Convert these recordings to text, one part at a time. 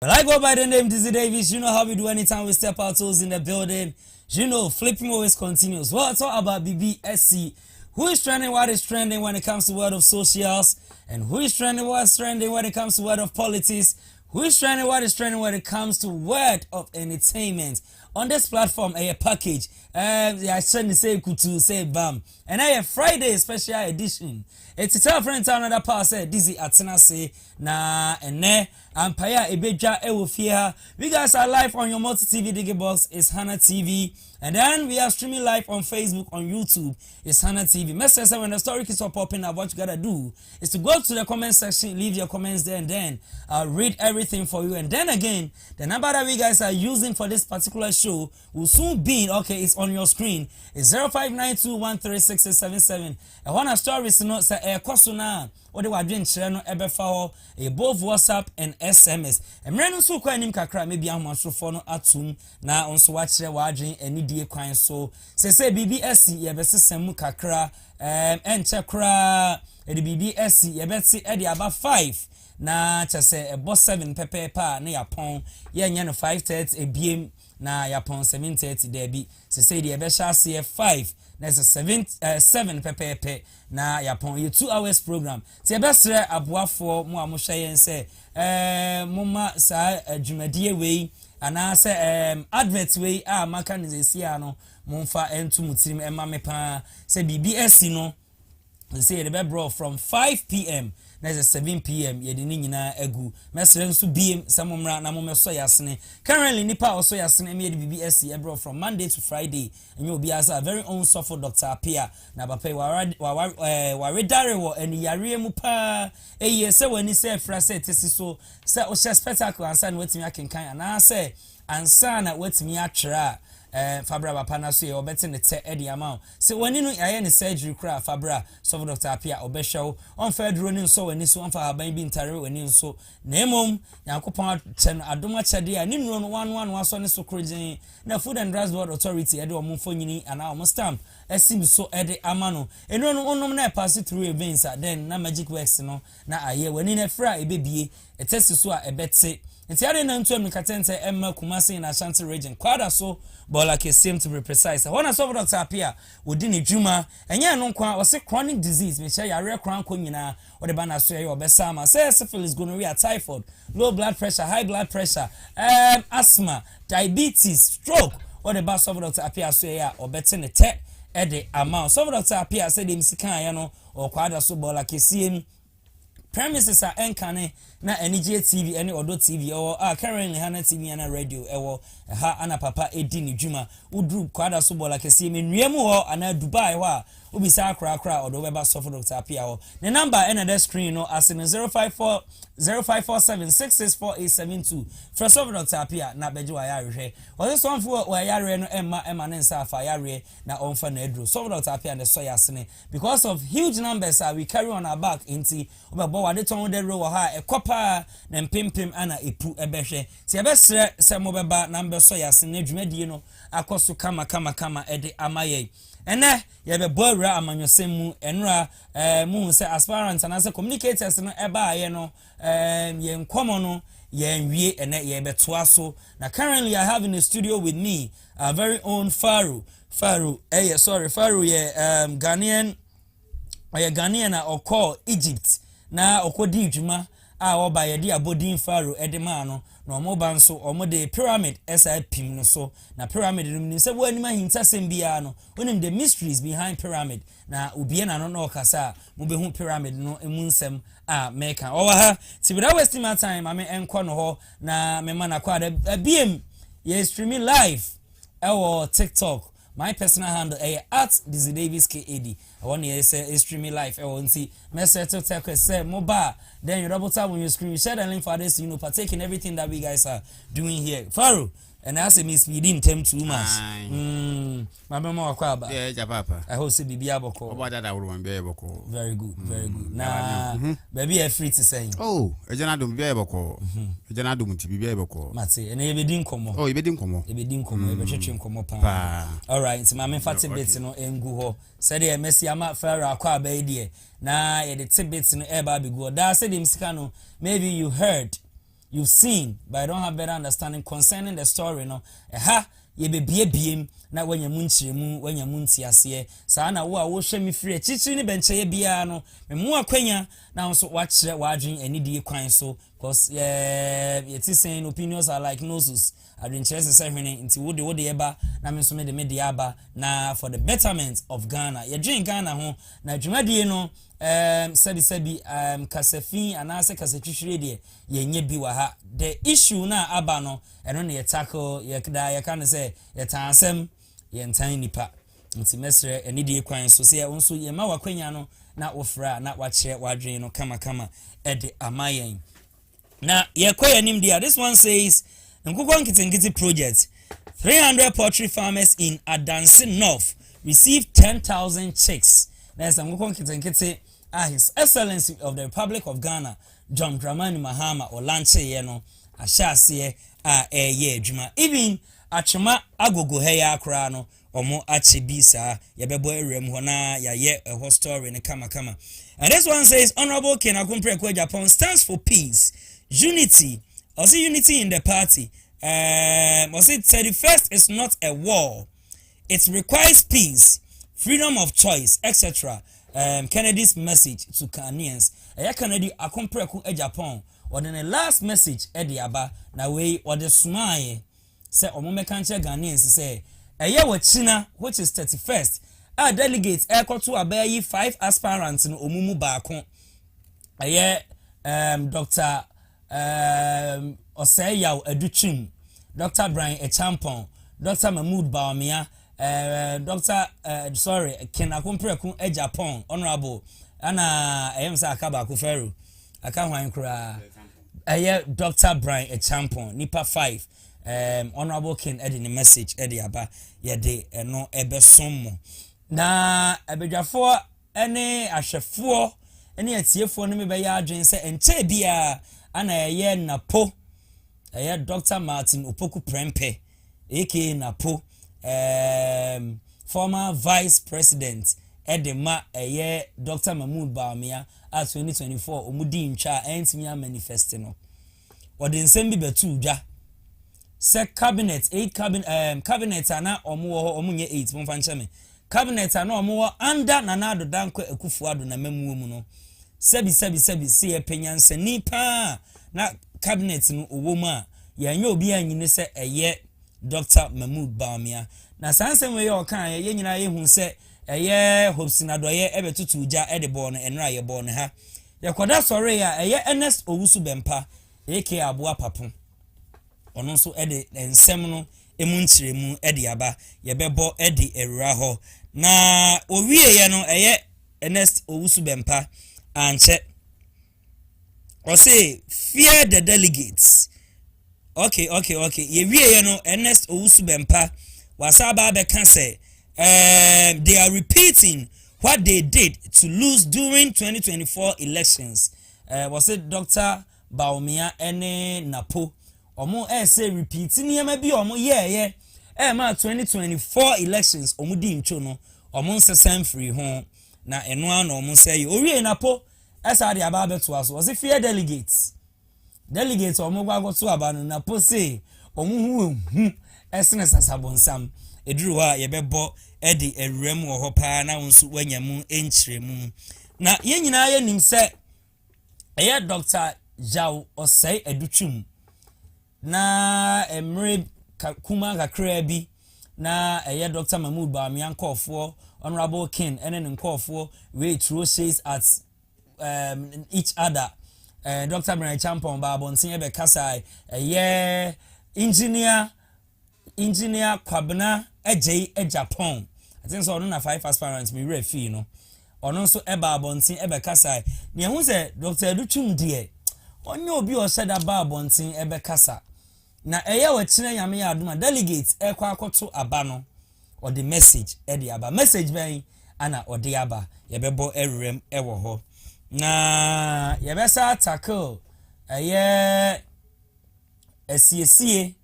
Well, I go by the name Dizzy Davis. You know how we do anytime we step out toes in the building. You know, flipping always continues. Well, it's all about BBSC. Who is trending, what is trending when it comes to world of socials, and who is trending, what's trending when it comes to world of politics, who is trending, what is trending when it comes to world of entertainment. On this platform, a package. I shouldn't say kutu, say bam. And a Friday special edition. It's a tell friend town another part say Dizzi Atina say na ene Empire Ebeja Ewofia. We guys are live on your multi TV diggy box. It's Hana TV. And then we are streaming live on Facebook, on YouTube. It's Hana TV. Message when the story keeps on popping up, what you gotta do is to go to the comment section, leave your comments there, and then I'll read everything for you. And then again, the number that we guys are using for this particular show will soon be, okay, it's on your screen. It's 0592136677. And one of stories, you know, say Kosuna. What do I drink? Channel Ebefa both WhatsApp and SMS. And Reno so kwa nim kakra maybe I'm on so for no atum na on so watch wadrin any die kwan so say BBSC ye be sesem kakra en chekra e BBSC ye be ti e dia aba 5 na cha say e boss 7 pepe pa na yapon ye nya no 5:30 e biem na yapon 7:30 there be say the be sha say 5 na 7 pepe na yapon ye 2 hours program ti e be sre aboafo mo amohwe yen say mama sa adwumadie wei ana say advert wei a maka ne sia no momfa entum tirim ema me pa say BBSC no say the bro from 5 p.m. na 7 p.m. ye de ni nyina agu mesre nso biem samomra na momeso yasene currently nipa oso yasene me de BBSC bro from Monday to Friday and you be as a very own suffer Dr. Apia na papa wa redare wo eni yare mu pa eye se wani se fra se tesiso se o spectacle ansa na wetimi akenkan na se ansa na wetimi atwera Fabra Bapana so ye obeti ne te edi amount se wani no aye ne surgery kra Fabra so Dr. Apia obehwew on fedro ni so wani so on fa haban bi ntare wani so na emom yakopon chen adoma chede a ni nuro no 111 so ne so krojin na Food and Drugs Board Authority ede o mfonyini ana o stamp esim so ede amano enuro no onom na pass through events then na Magic Works no na aye wani na fra ebebie etesi so a ebete nti ade na ntu amikatente emma Kumasi in Ashanti region kwada so bola ke seem to be precise one so Dr. Apia wodi ne dwuma enye no kwa o se chronic disease me che yare kran ko nyina o de ba na so ye obesa ma say syphilis, gonorrhea, typhoid, low blood pressure, high blood pressure, asthma, diabetes, stroke o de ba so Dr. Apia so ye obete ne te e de amount so Dr. Apia say dem sika ya no o kwada so bola ke seem premises are enkane na NGA TV any Odo TV or currently Hana TV and radio ewo ha ana papa edi ni dwuma udru kwada so bola kese me nuemu ho ana Dubai ho ubisa akra odo weba suffer Dr. Apia ho the number and the screen no as in 0547664872 first of Dr. Apia na beje wa yare o this one for wa yare no emma nensa afa yare na onfa na edro so Dr. Apia and the so yasene because of huge numbers we carry on our back inti obebo wa de ton de ro ha ekopa na mpempem ana epu ebehwe ti ebesre se mo beba number so yasene adwumadie no akoso kama ede amaye ene ye be boawura amanyosem mu enra mu se aspirants and as communicators no eba aye no ye nkomo no ye nwie ene ye betoa so na currently I have in the studio with me our very own Faru Faru ye Ghanaian or call Egypt na okodi dwuma a oba ye di abodin Faru edema no na omoba nso omode pyramid SIPim no so na pyramid no se wo anima hinta sembia no onim the mysteries behind pyramid na obie na no kasa mo be hu pyramid no emu nsem a meka owa ha ti without wasting my time ame enko no ho na me mana kwa da biem ye streaming live or TikTok. My personal handle at Dizzi Davis KAD. I want to say streaming live. I want to see message to tell say mobile. Then you double tap on your screen. Share the link for this. Partake in everything that we guys are doing here. Faru. And I say Miss Speeding tem too much. My mama kwaba. Yeah, papa. I hope say bibi aboko. About that I would want be aboko. Very good. Nah, baby free to say. Oh, e jana dum be aboko. E jana dum ti bibi aboko. Mate, and e be din komo. Oh, e be din komo. E be din komo. E be twetwe komo pa. All right, so my main fat bit no engu ho. Said e Messi ama Pharaoh akwa ba e na e the tidbits no e ba be go. Da said him sika no maybe you heard you've seen but I don't have better understanding concerning the story no ye be biem na wanya munchiremu wanya muntiase saa na wo a wo hwe me free chichi ni benche ye bia no me mu akwanya na so wa kire wa adwen anidie kwan so cause it is saying opinions are like noses adwenche say hwene nti wo de eba na me so me de me de aba na for the betterment of Ghana ye dwen Ghana ho na dwumadie no sebi kasafi anase kasatwhwire de ye nye bi wa ha the issue na aba no eno ne ye tackle ye kda ye kan say ye tansem ye ntan nipa nti mesre eni de kwan so say wonso ye ma wakwanya no na ofra na wachire wadwen no kama ede amayen na ye kwayanim dia this one says nkukwo nkitinkiti project 300 poultry farmers in Adansi North received 10,000 chicks. There's some nkitinkiti His Excellency of the Republic of Ghana John Dramani Mahama or Lanche yeno ashase ye djuma even achuma agogo heya akra no omo achibisa yebebo erem ho na ye a story ne kama and this one says Honorable Ken Akumpre Japan stands for peace unity also unity in the party also 31st is not a war, it requires peace, freedom of choice, etc. Kennedy's message to Ghanaians. Kennedy akompreku Japan or the last message aba na way or the smile say omomeka Ghanaians say China which is 31st delegates to abayi 5 aspirants in omumu baako Dr. Oseyaw Educhim, Dr. Brian Echampon, Dr. Mahmoud Baumia, Dr. Ken Akumpreku Japan, Honorable, Anna Emsa Akaba Kuferu, Akanwan Kura, Dr. Brian Echampon, Nipa 5, Honorable Ken Eddie message Eddie Aba, Yede, no Ebesomo. Na Ebejafo, any Ashefo, any Atiefo, Nimibeya, Jinse, and Tebia, Anna Napo, Dr. Martin Opoku Prempe, aka Napo. Former Vice President Edema Dr. Mahmoud Baumia at 2024 omudi ncha entimi manifesto no wode nsem bi betu dwa se cabinet 8 cabinet ana omo omunye 8 momfa ncheme cabinet ana omo under Nana Danko Akufo-Addo na mamuo mu no sebi se epenyanse nipa na cabinet no owo a yanye obi anyine se Dr. Mahmoud Baumia na sansem we okan ye nyina ye hu se hobsinadoye ebetutu uja edebo no enra ye bo ne ha yekoda sore ya Ernest Owusu Bempa aka Aboa Papo ono nso ensem no emu nchiremu aba yebebo ewura ho na owie ye no Ernest Owusu Bempa anche o say fear the delegates. Okay. Ye wie no Ernest Owusu Bempa wasaba be can say they are repeating what they did to lose during 2024 elections. Was it Dr. Baumia ene Napo omo say repeating yema bi omo ma 2024 elections omo di ncho no omo nsesam free ho na eno an omo say owie Napo esa de aba beto aso was it fear delegates omo gwa to aba no Napo say omo hu esene sasabonsam eduru ha yebebo edi ewrem wo ho pa na wonso wanyamu enchiremu na ye nyina ye nim se Dr. Jaw Osei Educhum na emre kuma kakra bi na Dr. Mahmoud Baumia nkofo Honorable Ken ene nkofo we throw says at each other Dr. Brian Champon Babontin ebe kasai engineer Kwabena Japan. I think so na 5 aspirants me refi no ono so eba abontin ebe kasa ne hu se Dr. Educhum de onye obi o said aba abontin ebe kasa na wa kire yame ya aduma delegates ekwa akoto aba no or the message edi aba message ben ana odi aba yebebo erem ewo ho na yebesa tackle esiesie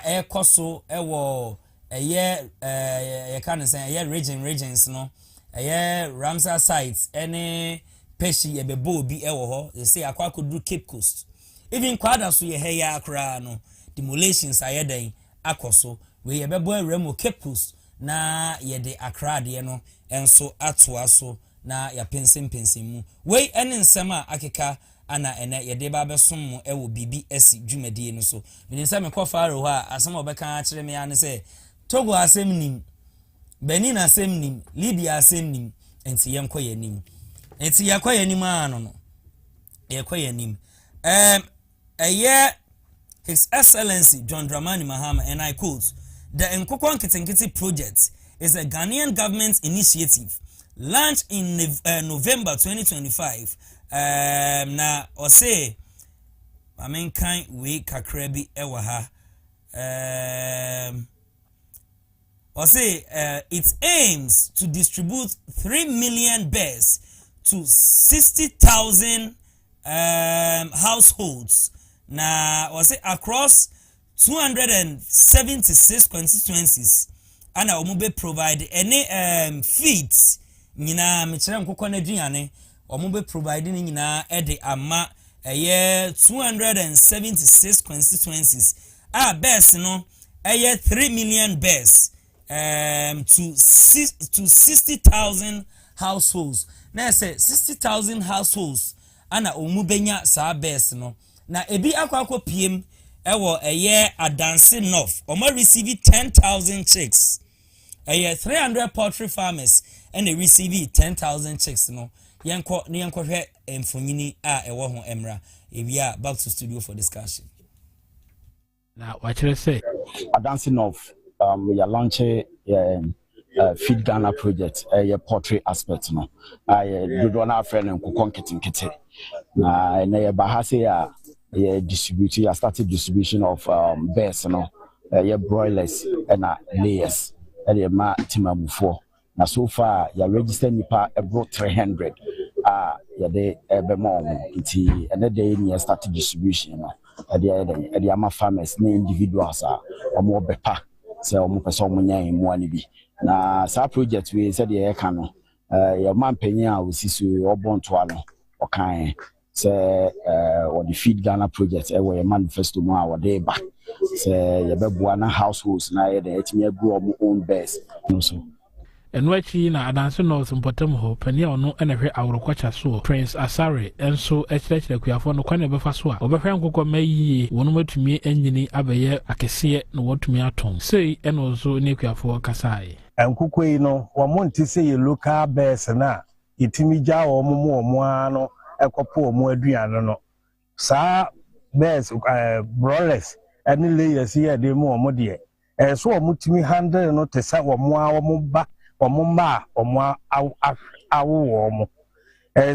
ekoso ewo you can say regions no Ramsar sites any peshi yebebo bi ewo ho they say akwa could do Cape Coast even kwada so ye he ya akra no demolitions ayeden akoso we ye bebo remo capus na ye de akra de no enso atoa so na ya pensim mu we ene nsema akeka ana ene ye de ba besom mo ewo bibi esi dwumadie no so me nsem me kofaro ho a asem obeka akire me ya ne se Togo asem nim Benin asem nim Libya asem nim enti yenko yanim enti yakwa yanim ano no yakwa yanim His Excellency John Dramani Mahama, and I quote, the Nkukwan Kitinkiti project is a Ghanaian government initiative launched in November 2025. Na ose I mean kind we kakrebi ewaha it aims to distribute 3 million bears to 60,000 households na across 276 constituencies and omube provide any feeds nyina mechira nkokọ na aduane omube provide nyina ede ama 276 constituencies bears no 3 million bears to 60,000 households na say 60,000 households ana omubenya sa bears no na ebi akwakọ PM ewo adanse north omo receive 10,000 chicks 300 poultry farmers and they receive 10,000 chicks no yenko hwe emfonyini ewo ho emra ebia back to studio for discussion na wachire say adanse north we are launching Feed Ghana project poultry aspect no do na friend nkukon kitinkiti na ye bahase ya distribute ya started distribution of bears no broilers and layers ma timabufo na so far ya register nipa about 300 ya de bemo nti ene de ni started distribution no de ama farmers na individuals omo bepa se omo pese omo nyan mu ani bi na sa project we said ye ka no ya mampanyin a osisi obonto ano okan se the Feed Ghana project we manifesto mo a de ba se ye beboa na households na ye de etimi agu omo own bears no so enwachi na adanse no mpotam ho pania ono enehwe awrokwacha so Prince Asare enso echirechire kuafo no kwane befa so a obehwe nkokọ mayi wono matumi enyini abeye akese no watumi aton sei eno so ne kuafo kasai nkokọ yi no womonti se ye local bears na itimi ja omo ano ekopo omo aduane no sa bears broilers any layers here de mo omo de so omo timi handle no te sa omo ba omumba omwa awo omo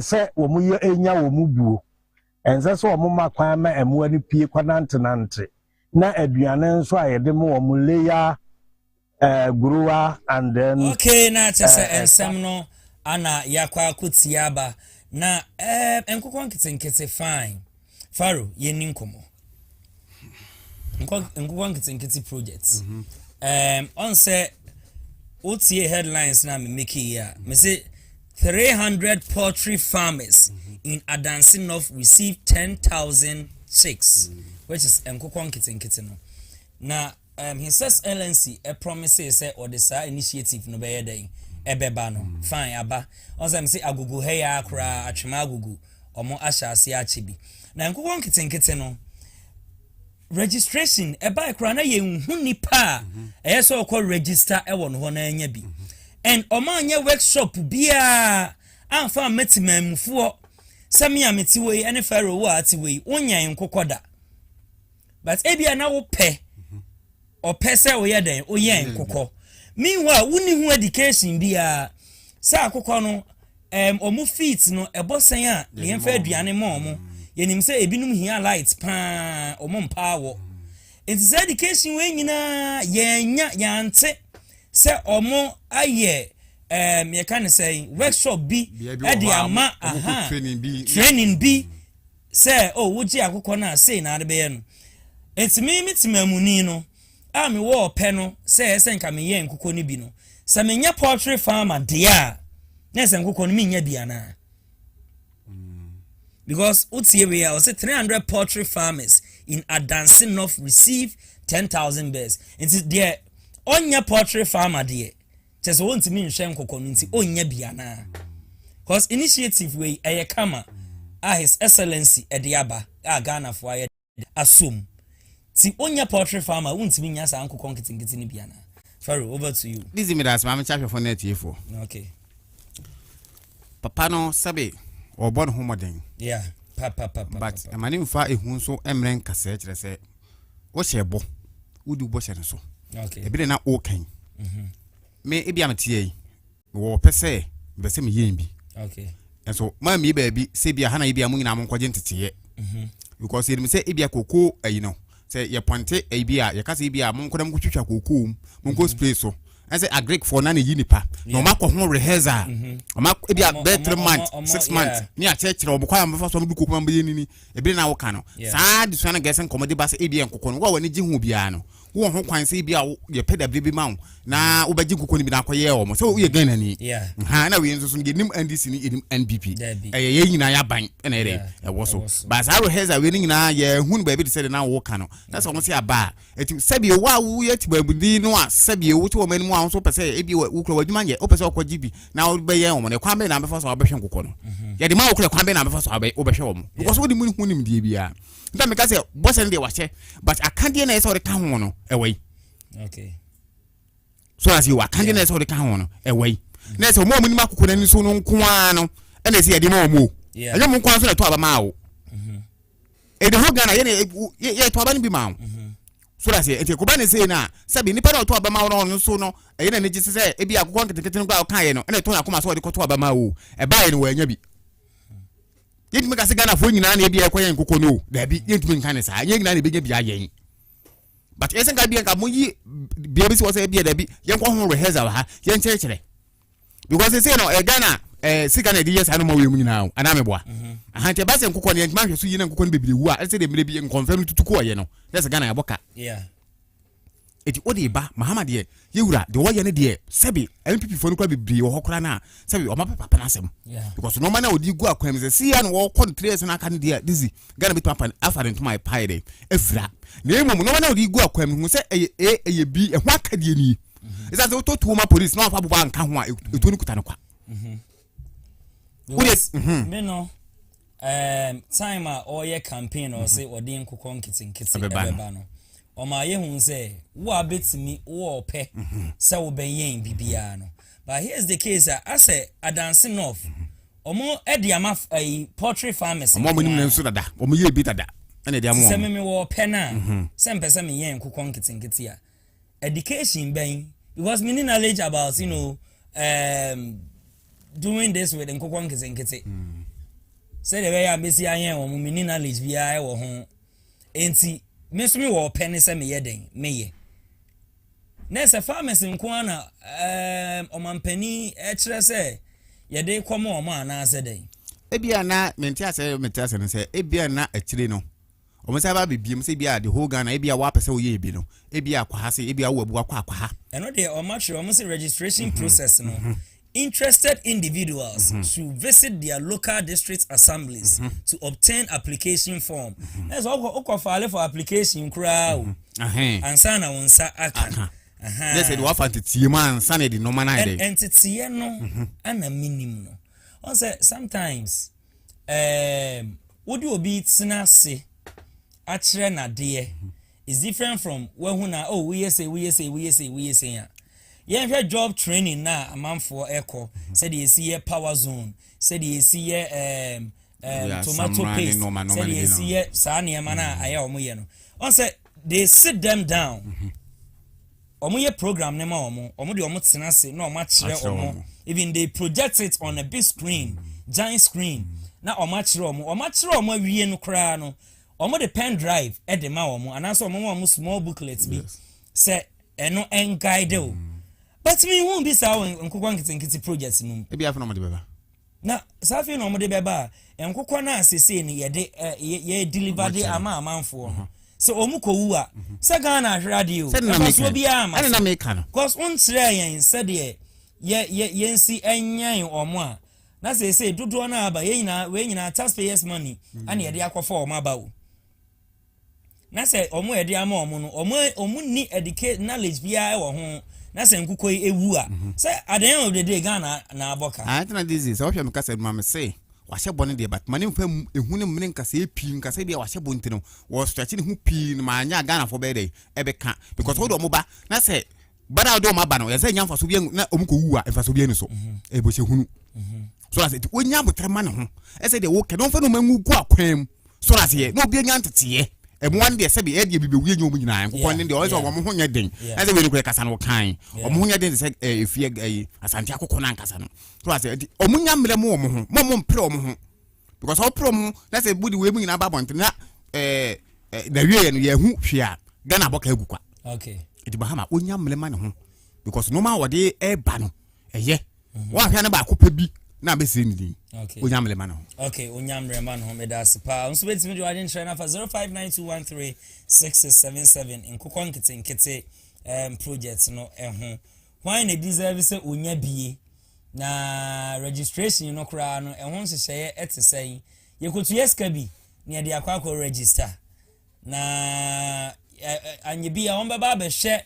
se omu ye enya omu buo ense so omuma kwan ma emu ani pie kwanante na aduane nso ayede mo omu layer grower and then okay na chese ensem no ana yakwa kutiaba na enkokon kitinkete fine faro ye ninkomo enkokon kitinkete project on say OTA headlines na me make here. Me say 300 poultry farmers in Adansi North received 10,000 chicks, which is nkokon kitinkiti no. Na His Excellency promises say or this initiative no be dey ebeba no. Fine aba. Also me say agugu heya akra atwema agugu omo ahyase achibi. Na nkokon kitinkiti no registration eba ekra na ye hu nipa so call register e won ho na anya bi and omanye workshop bia amfa metimamfo samia metiwe ene faro wo atiwe onyan kokoda but ebia na wo pe o pese wo ye den oyan kokko meanwhile woni hu education bia sa akokọ no omu feet no ebosan a ye mfa aduane ma omo yenim say ebinum hia light pa omompa wo enti education we nyina yenya yante say omo aye ye can say workshop bi e de ama training bi say oh woji akokọ na say na de be no enti mitimamuni no a me wo pe no say nka me ye nkokọ ni bi no say me nya poultry farmer de a na say nkokọ no me nya bi ana because utie we are say 300 poultry farmers in Adansi North receive 10,000 bears. Nti there onya poultry farmer there. Just want to mean shame nti onya biana. Cause initiative we eye kama His Excellency Ediaba Ghana for aye assume. Ti onya poultry farmer won't mean nya sa nkokon kitingiti ni biana. Pharaoh, over to you. Dizzi me das mama chafe for net yefo. Okay. Papa no sabe or born homoden. Yeah. Papa. But amani mfa ehun so emren kase kire se wo shebo. Udu bo shene so. Okay. Ebi na o kan. Me ebi amtie wo pese be se me yen bi. Okay. And so ma mi baby se bia hana ebi amu nyina mo nkwaje ntete because ye say ebi akoko say ye ponte ebi a ye kase ebi a mo nkodam kutwitwa koko mo nko spray so and say agree for na ne yinipa no ma ko ho rehearser ma ebi a be 3 months 6 months ni a chekere obokwa am fa so mo du koko ma be ni ebi na wo ka no saa di so na gesen komode ba se ebi nkoko no wo wani ji hu bia no wo ho kwan se ebi a ye peda bi ma na wo baji nkoko ni bi na akoye o mo so wo ye Ghana ni ha na we nso so ngenim NDC ni enim NPP ye nyina ya ban na ere e wo so ba saa rehearser we ni nyina ye hu ba bi de se na wo ka no na so mo se aba eti sabi wa wo ye tibabudi no a sabi wo ti wo mani mu a so pese ebi wo kura wadwuma ye o pese okọ GB na wo be ye o mo ne kwan be na befa so wo behwe nkoko no ye de ma wo kura kwan be na befa so wo behwe wo mo because wo di mu hu nim die bia nta me ka se boss en de wa che but akande na ye so de ka ho no e okay. So as you are candy na so de ka ho no e na se mo mu ni makoko na ni so no nko a no e na se ye de ma mo enye mo nko so na to aba ma wo e de ho Ghana ye to aba ni bi ma wo so as e ko ba ne se na sabi ni pa na to aba ma wo no so no e na ne gi se e bi akoko nketekete no gba kan ye no e na to na koma so de ko to aba ma wo e ba ye no wa nya bi ye tumi ka se Ghana fo nyina na e bi e ko ye nkoko no da bi ye tumi kan ne sa ye nyina na be nya bi ayen but esen ka bi nka mo yi bia bi si wo se bia da bi ye nko ho rehearsal ha ye nkyekere because say no Ghana sika na di yes anu ma we mu nyina ana me boa aha te ba se nkoko ne ntma hwe so yi na nkoko ne bebire wu a se de mire bi confirm tutuku o ye no that's Ghana ya boka eti odi ba Muhammad ye wura de wo ye ne de sebi MPP fo no kwa bebire wo hokora na sebi o ma papa na asem because no man na odi gu akwam se si ya no wo kon trace na aka ne de Dizzi Ghana bi papa afa into my pie de efira na emu no man na odi gu akwam hu se eye bi ho aka de ni isa se to to ma police na fa boba nka ho a eto ni kuta ne kwa me no time a oye campaign or say odi nkoko nkitinkiti ebe ba no o ma ye hu say wo abetimi wo ope say wo ben yen bibia no but here's the case I say Adansi North omo ediama poultry farmers omo mo nim na nso dada omo ye bi dada na de amo say me wo ope na say mpese me yen nkoko nkitinkiti a education ben because me knowledge about doing this with nkoko nkitinkiti say the way I be see ayen wo me knowledge bia e wo ho enti me so me wo pen se me yeden me ye na se farmers nko na omampani e kire se ye de komo omo ana se den ebia na menti ase no se ebia na akire no omo se ba bibiem se bia the whole Ghana ebia wa pese oye ebi no ebia kwa ha se ebia wo abu akwa ha eno de o match omo se registration process no interested individuals should visit their local district assemblies to obtain application form. That's all file for application crowd. And sana wonsa aka. They said what fancy man sana di no man ide. Entity no and a minimum no. On say sometimes would you be tsena se atre na de is different from when we say yeah, job training na a man for echo said you see a power zone said you see a tomato paste said you see a sani mana aya omoye no on say they sit them down omoye program ne ma omo de omo tena se na omo kire omo even they project it on a big screen giant screen na omo kire omo awie no kra no omo de pen drive e de ma omo anaso omo small booklets bi say eno en guide o. But me won't be so nkukwa nkiti project no. E bia fa no mo de beba. Na safi no mo de beba nkukwa na asese ni ye deliver the amanfo. So omuko wu a se Ghana radio. So bi ama. Ana na me ka no. Cause on tire yen said ye nsi enyan omo a na say dodo na aba we nyina taxpayers money ana ye de akwafa o ma ba o na say omo ye de ama omo no omo ni educate knowledge bia e wo ho na say nkukoi ewu a say at the end of the day Ghana na aboka na Dizzi so hwe me kasa ma me say wahye bone de but mane mfa ehune mne nkasa epi nkasa de wahye bonte no wo stretch ne hu pi no ma anya Ghana for be dey e be ka because wo do mo ba na say bada do ma ba no ye say nya mfa so bia na omuko wu a mfa so bia ni so e bo che hunu so as it wonya botrema ne ho e say de wo ke no mfa no mangu ku akwam so as ye no bia nya ntete e mo wan de se be e de bibe wuye nyomu nyina nkokon de o say wo mo ho nya den e say we ni kure kasa no kan o mo ho nya den say efie asante akokon na nkasa no so as o mo nya mre mo ho mo mpre o mo ho because o prom na say budi we mu nyina ba bonte na na wie no ye hu hwea Ghana boka egukwa okay it bahama onya mre ma ne ho because no ma wo de e ba no eye wa hwea na ba akopa bi na be se ni din okay onya mre ma no okay onya mre ma no me da spa unso betimi de wadin trainer for 0592136677 nkokon kete project no ho why na deserve say onya bie na registration no kra no ho nhyehyeye etesai yekotu yeska bi ne de akwa register na anye bia won baba be hye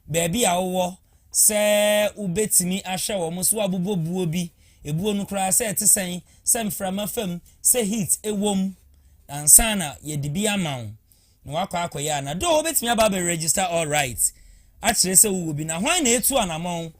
baabi a wo se ubetimi ahwe wo so abubobuo bi ebuo no kra se etesen se mframa fam se heat ewom ansana ye dibi amawo na wakwa akoya na do obetimi aba be register all right akire se wo bi na hwan na etu anamon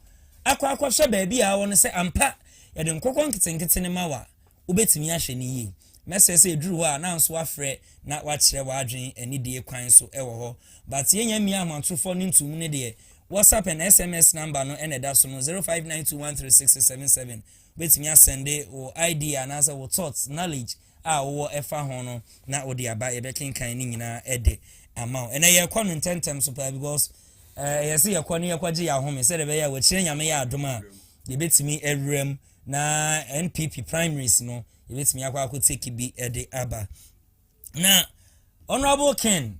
akwa hwe baabi a wo no se ampa ye de nkokon kitenkete ne mawa obetimi ahwe ni yi message eduru ho a na nso afre na wakire wadwen ani de kwan so ewo ho but yenya mi amantofo ne ntum ne de WhatsApp and SMS number no ene da so no 0592136677 betimi sende o ID anasa wo thoughts knowledge a wo efa ho no na wo de aba ye bekenkan ni nyina ede amount ene ye kwa no intentem so pa because ye se ye kwa no ye kwaje ya home se de be ya wo kire nyame ya adoma ye betimi ewrem na NPP primaries no ye betimi akwa take bi ede aba na honorable Ken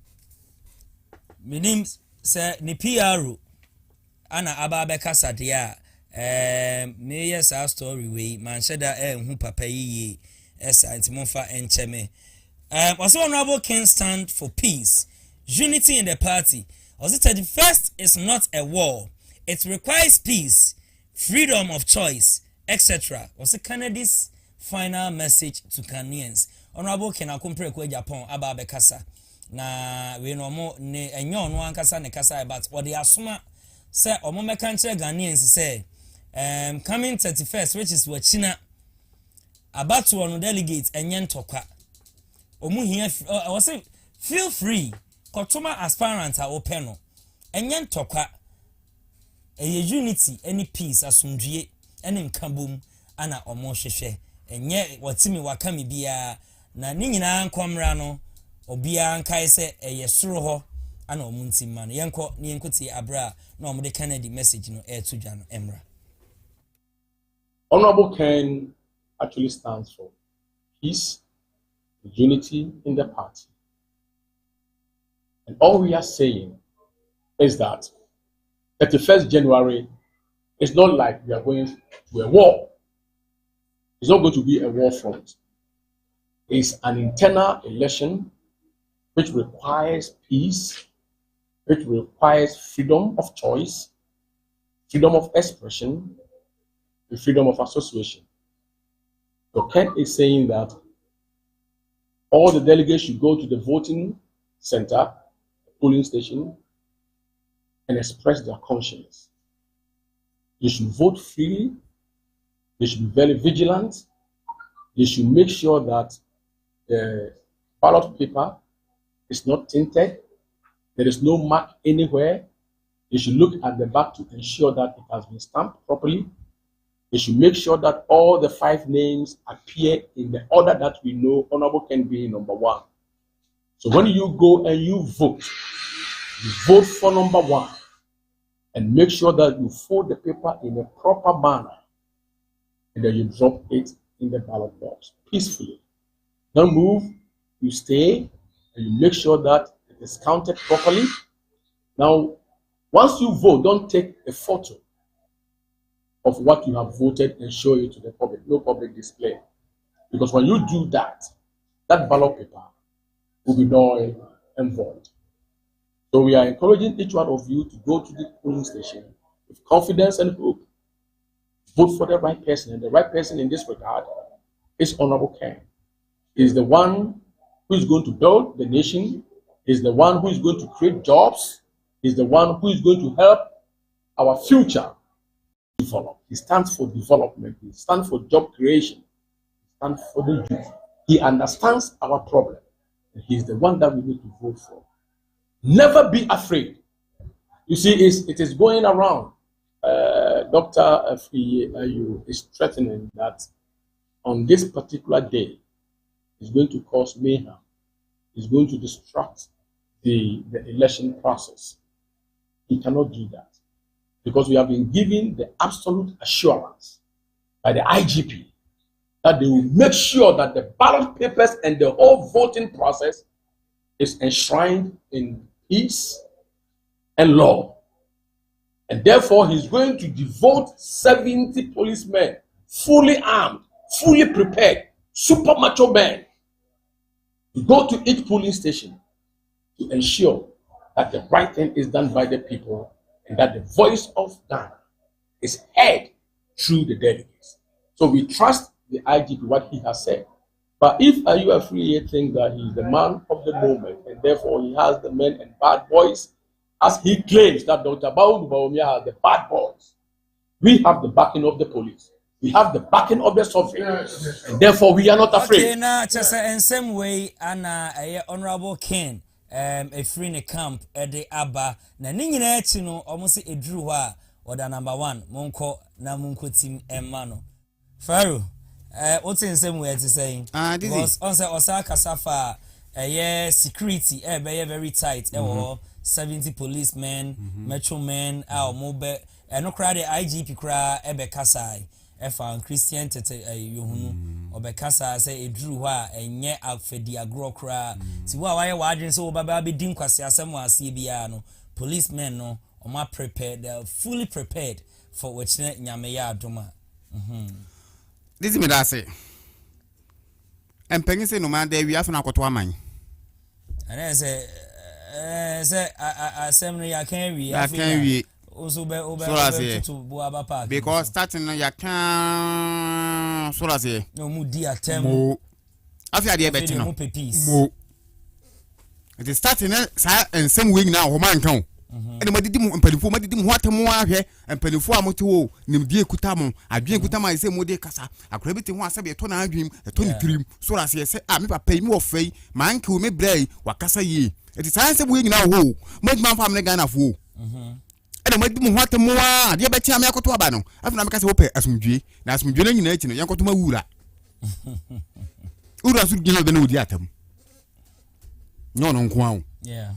minim se ni PRO ana aba be kasa de a me yes our story we man sheda hu papa yiye esa antimonfa encheme also honorable Ken stand for peace unity in the party also 31st is not a war, it requires peace, freedom of choice, etc. Also Kennedy's final message to Ghanaians. Honorable Ken akompre ko Japan aba be kasa na we no mo ne enyo no ankasa ne kasa but what they asoma say omo meka nche Ghanaians say coming 31st which is wachina about to on delegate enye ntokwa omu hia I was say feel free kotoma aspirant a open no enye ntokwa unity any peace asundue ene nkabom ana omo hwehwe enye watimi wakami bia na ni nyina nkomra no obia nkai se soro ho ana omunti ma no yenko ni yenkoti abra na omo de Kennedy message no to dwa no emra. Honorable Ken actually stands for peace, unity in the party. And all we are saying is that 31st January is not like we are going to a war. It's not going to be a war front. It's an internal election which requires peace, which requires freedom of choice, freedom of expression, and freedom of association. So Ken is saying that all the delegates should go to the voting center, polling station, and express their conscience. They should vote freely. They should be very vigilant. They should make sure that the ballot paper is not tinted. There is no mark anywhere. They should look at the back to ensure that it has been stamped properly. They should make sure that all the 5 names appear in the order that we know Honorable Ken being number 1. So when you go and you vote for number 1 and make sure that you fold the paper in a proper manner and then you drop it in the ballot box peacefully. Don't move, you stay, and you make sure that it is counted properly. Now, once you vote, don't take a photo. of what you have voted and show it to the public. No public display. Because when you do that, that ballot paper will be null and void. So we are encouraging each one of you to go to the polling station with confidence and hope. Vote for the right person, and the right person in this regard is Honorable Ken. He is the one who is going to build the nation. He is the one who is going to create jobs. He is the one who is going to help our future develop. He stands for development. He stands for job creation. He stands for the youth. He understands our problem. And he is the one that we need to vote for. Never be afraid. You see, it is going around. Dr. Ayu is threatening that on this particular day, it's going to cause mayhem. It's going to distract the election process. He cannot do that because we have been given the absolute assurance by the IGP that they will make sure that the ballot papers and the whole voting process is enshrined in peace and law. And therefore, he's going to devote 70 policemen, fully armed, fully prepared, super macho men, to go to each polling station to ensure that the right thing is done by the people and that the voice of Ghana is heard through the delegates. So we trust the IGP, what he has said. But if you are free, you think that he is the man of the moment and therefore he has the men and bad boys, as he claims that Dr. Bawudu Bawumia has the bad boys, we have the backing of the police. We have the backing of the surveillance, and therefore we are not afraid. Okay, now just in same way, Anna, Honorable Ken, a free in a camp at the Abba, na ningina etino, almost a drew or the number one, Monko, na Munko team and Mano. Pharaoh, what's in same way to saying? Because on Osaka Safa, security, very tight, 70 policemen, metro men, our mobile, and no crowd, IGP cry, Ebe Kasai. Efa Christian tete yohunu obekasa say e drew ha enye afedi agro kra ti wa waye wadwen so baba be din kwase asem ase bia no policemen no oma prepared, they are fully prepared for which nyame ya adoma. Dizzi me da say empenyi say no man there we have na akoto aman and say asem no ya kan wi also be to Boaba Park because starting ya can so la say no mu di atem mo afia de beti no mo it is starting and some way now ho man kan and madidi mu mpalifo madidi mu atemu ahwe mpalifo amote wo nimdie kuta mo adwen kuta ma say mo de kasa akora beti ho asabe to na adwen to ni tirim so la say me papa yi me ofai man ki wo me brai wakasa yi it is science way now ho man fam ne Ghana fo and madi mu hwate mu a de beti am yakoto aba no afuna me kase wo pe asumdwe na asumdwe na nyina achi no yankoto ma wura ura su gina be na odi atam no nko awo yeah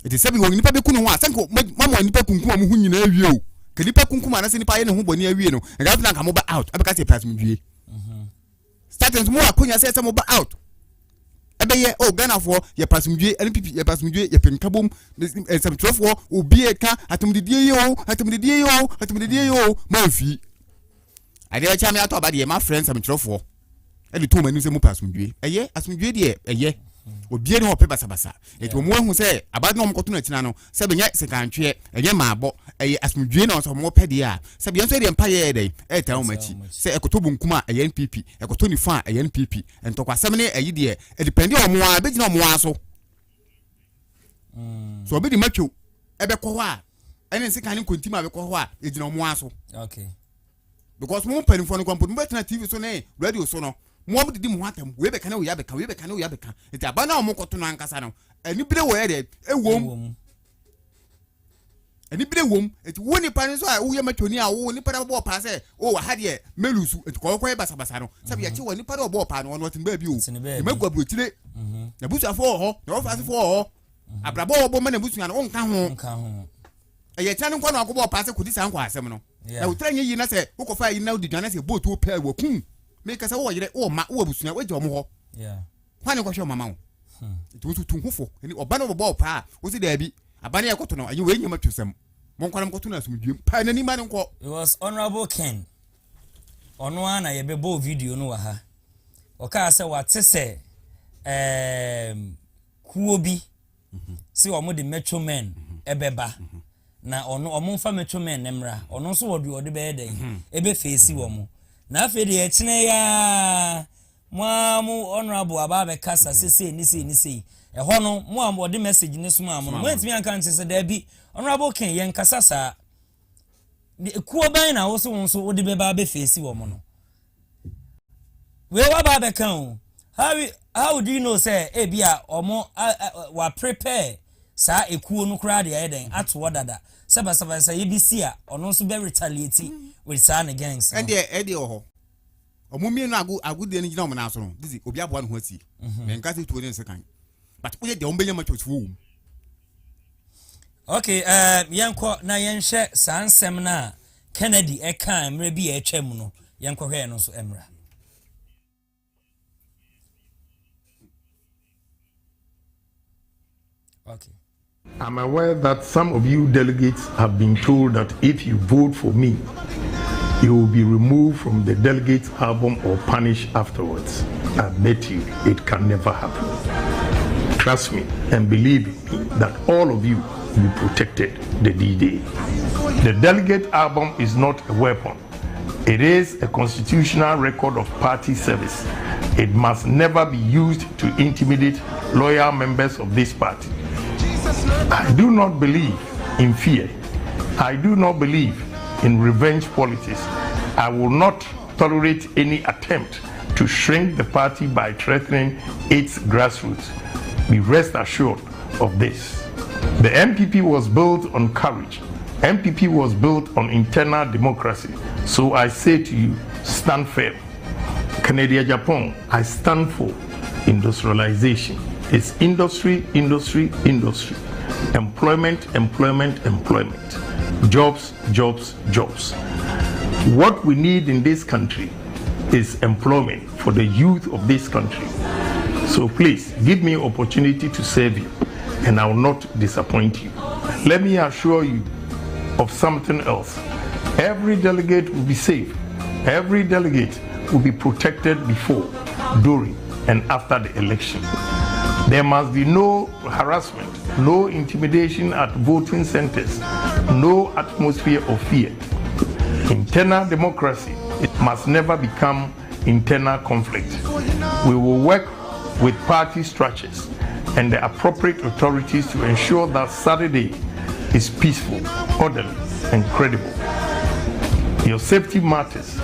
it is sabi wo nipa be kunu ho asanko mama nipa kunkum am hu nyina awie o ka nipa kunkum ana se nipa ye ne ho boni awie no ga afuna ka mo ba out abeka se asumdwe starting mo akonya se mo ba out ebeye Ghana for ye pasumdwe NPP ye pasumdwe ye penkabom some obi eka atumdidie yo manfi ade acha me ato abade my friends some trofo e de to manu se mo pasumdwe asumdwe de obi ne ho pe basabasa e to mo hu se abade no mo koto na tina no se be nya sekantwe eye maabo asumdwe na so mo pede a se be enso de mpa ye dey e ta o machi se ekoto bunkuma NPP ekoto ni fa NPP entokwa semne eyi de e depend on mo a be gina mo aso so obi di matcho e be ko ho a ene se kan kontima be ko ho a e gina mo aso okay because mo pen for no kwampo mo betena TV so na radio so no mo didi mo hatam we be kan we ya be kan enti abana mo koto no ankasa no ani bire wo ye de ewom ani bire wom enti wo ni pan so a wo ye matoni a wo ni para bo pa se o wa ha de melusu enti ko basabasa no sabi ya chi wo ni para bo pa no no tin ba bi o e magwa buotire na busu afo ho na wo fa se fo ho abrabo obo ma na busu na nka ho ye tane nko na akobọ pa se kudi san kwa asem no na wo tranye yi na se wo ko fa yi na odi dwane se boat wo pa wo kun me ka se wo yire wo ma wo busu na wo je omo ho hwane ko hwe mama wo itu tu tunhufo ni oba no bo pa wo si da bi abane yakoto no ayi we nyama twesem Mon kwa mko tuna sumdwe pa na ni ma nko. It was Honorable Ken. Ono ana ye bebo video no wa ha. Oka say what say kuo bi. Si omo de metro men ebeba. Na ono omo fa metro men nemra. Ono so wodi ode be den. Ebe face womo. Na afi de e kine ya mu honorable ababe kasa sese ni sei. Eho no mu am wodi message ni so am no. Mo ntimi anka nte se da bi Honorable Ken yen kasa sa kuo ban na wo so wonso wodi beba be face wo mo no. We wa ba be kan how do you know say e bia omo wa prepare sa ekuo no kra de eden ato dada seba say yebisi a ono so be retaliate with san gangs and e ho omo mi no agu de ni gina omo na so no Dizzi obi abo no ho asi me nka se tuo ne sekan but we de ombenya ma chocho. Okay, yanko na yenhye sansem na Kennedy eka mre bi e twam no yanko hwe no so emra. Okay. I'm aware that some of you delegates have been told that if you vote for me, you will be removed from the delegates album or punished afterwards. I bet you it can never happen. Trust me and believe me that all of you will be protected the D-Day. The delegate album is not a weapon. It is a constitutional record of party service. It must never be used to intimidate loyal members of this party. I do not believe in fear. I do not believe in revenge politics. I will not tolerate any attempt to shrink the party by threatening its grassroots. Be rest assured of this. The MPP was built on courage. MPP was built on internal democracy. So I say to you, stand firm. Canada, Japan, I stand for industrialization. It's industry, industry, industry. Employment, employment, employment. Jobs, jobs, jobs. What we need in this country is employment for the youth of this country. So please, give me opportunity to serve you, and I will not disappoint you. Let me assure you of something else. Every delegate will be safe. Every delegate will be protected before, during, and after the election. There must be no harassment, no intimidation at voting centers, no atmosphere of fear. Internal democracy, it must never become internal conflict. We will work with party structures and the appropriate authorities to ensure that Saturday is peaceful, orderly, and credible. Your safety matters,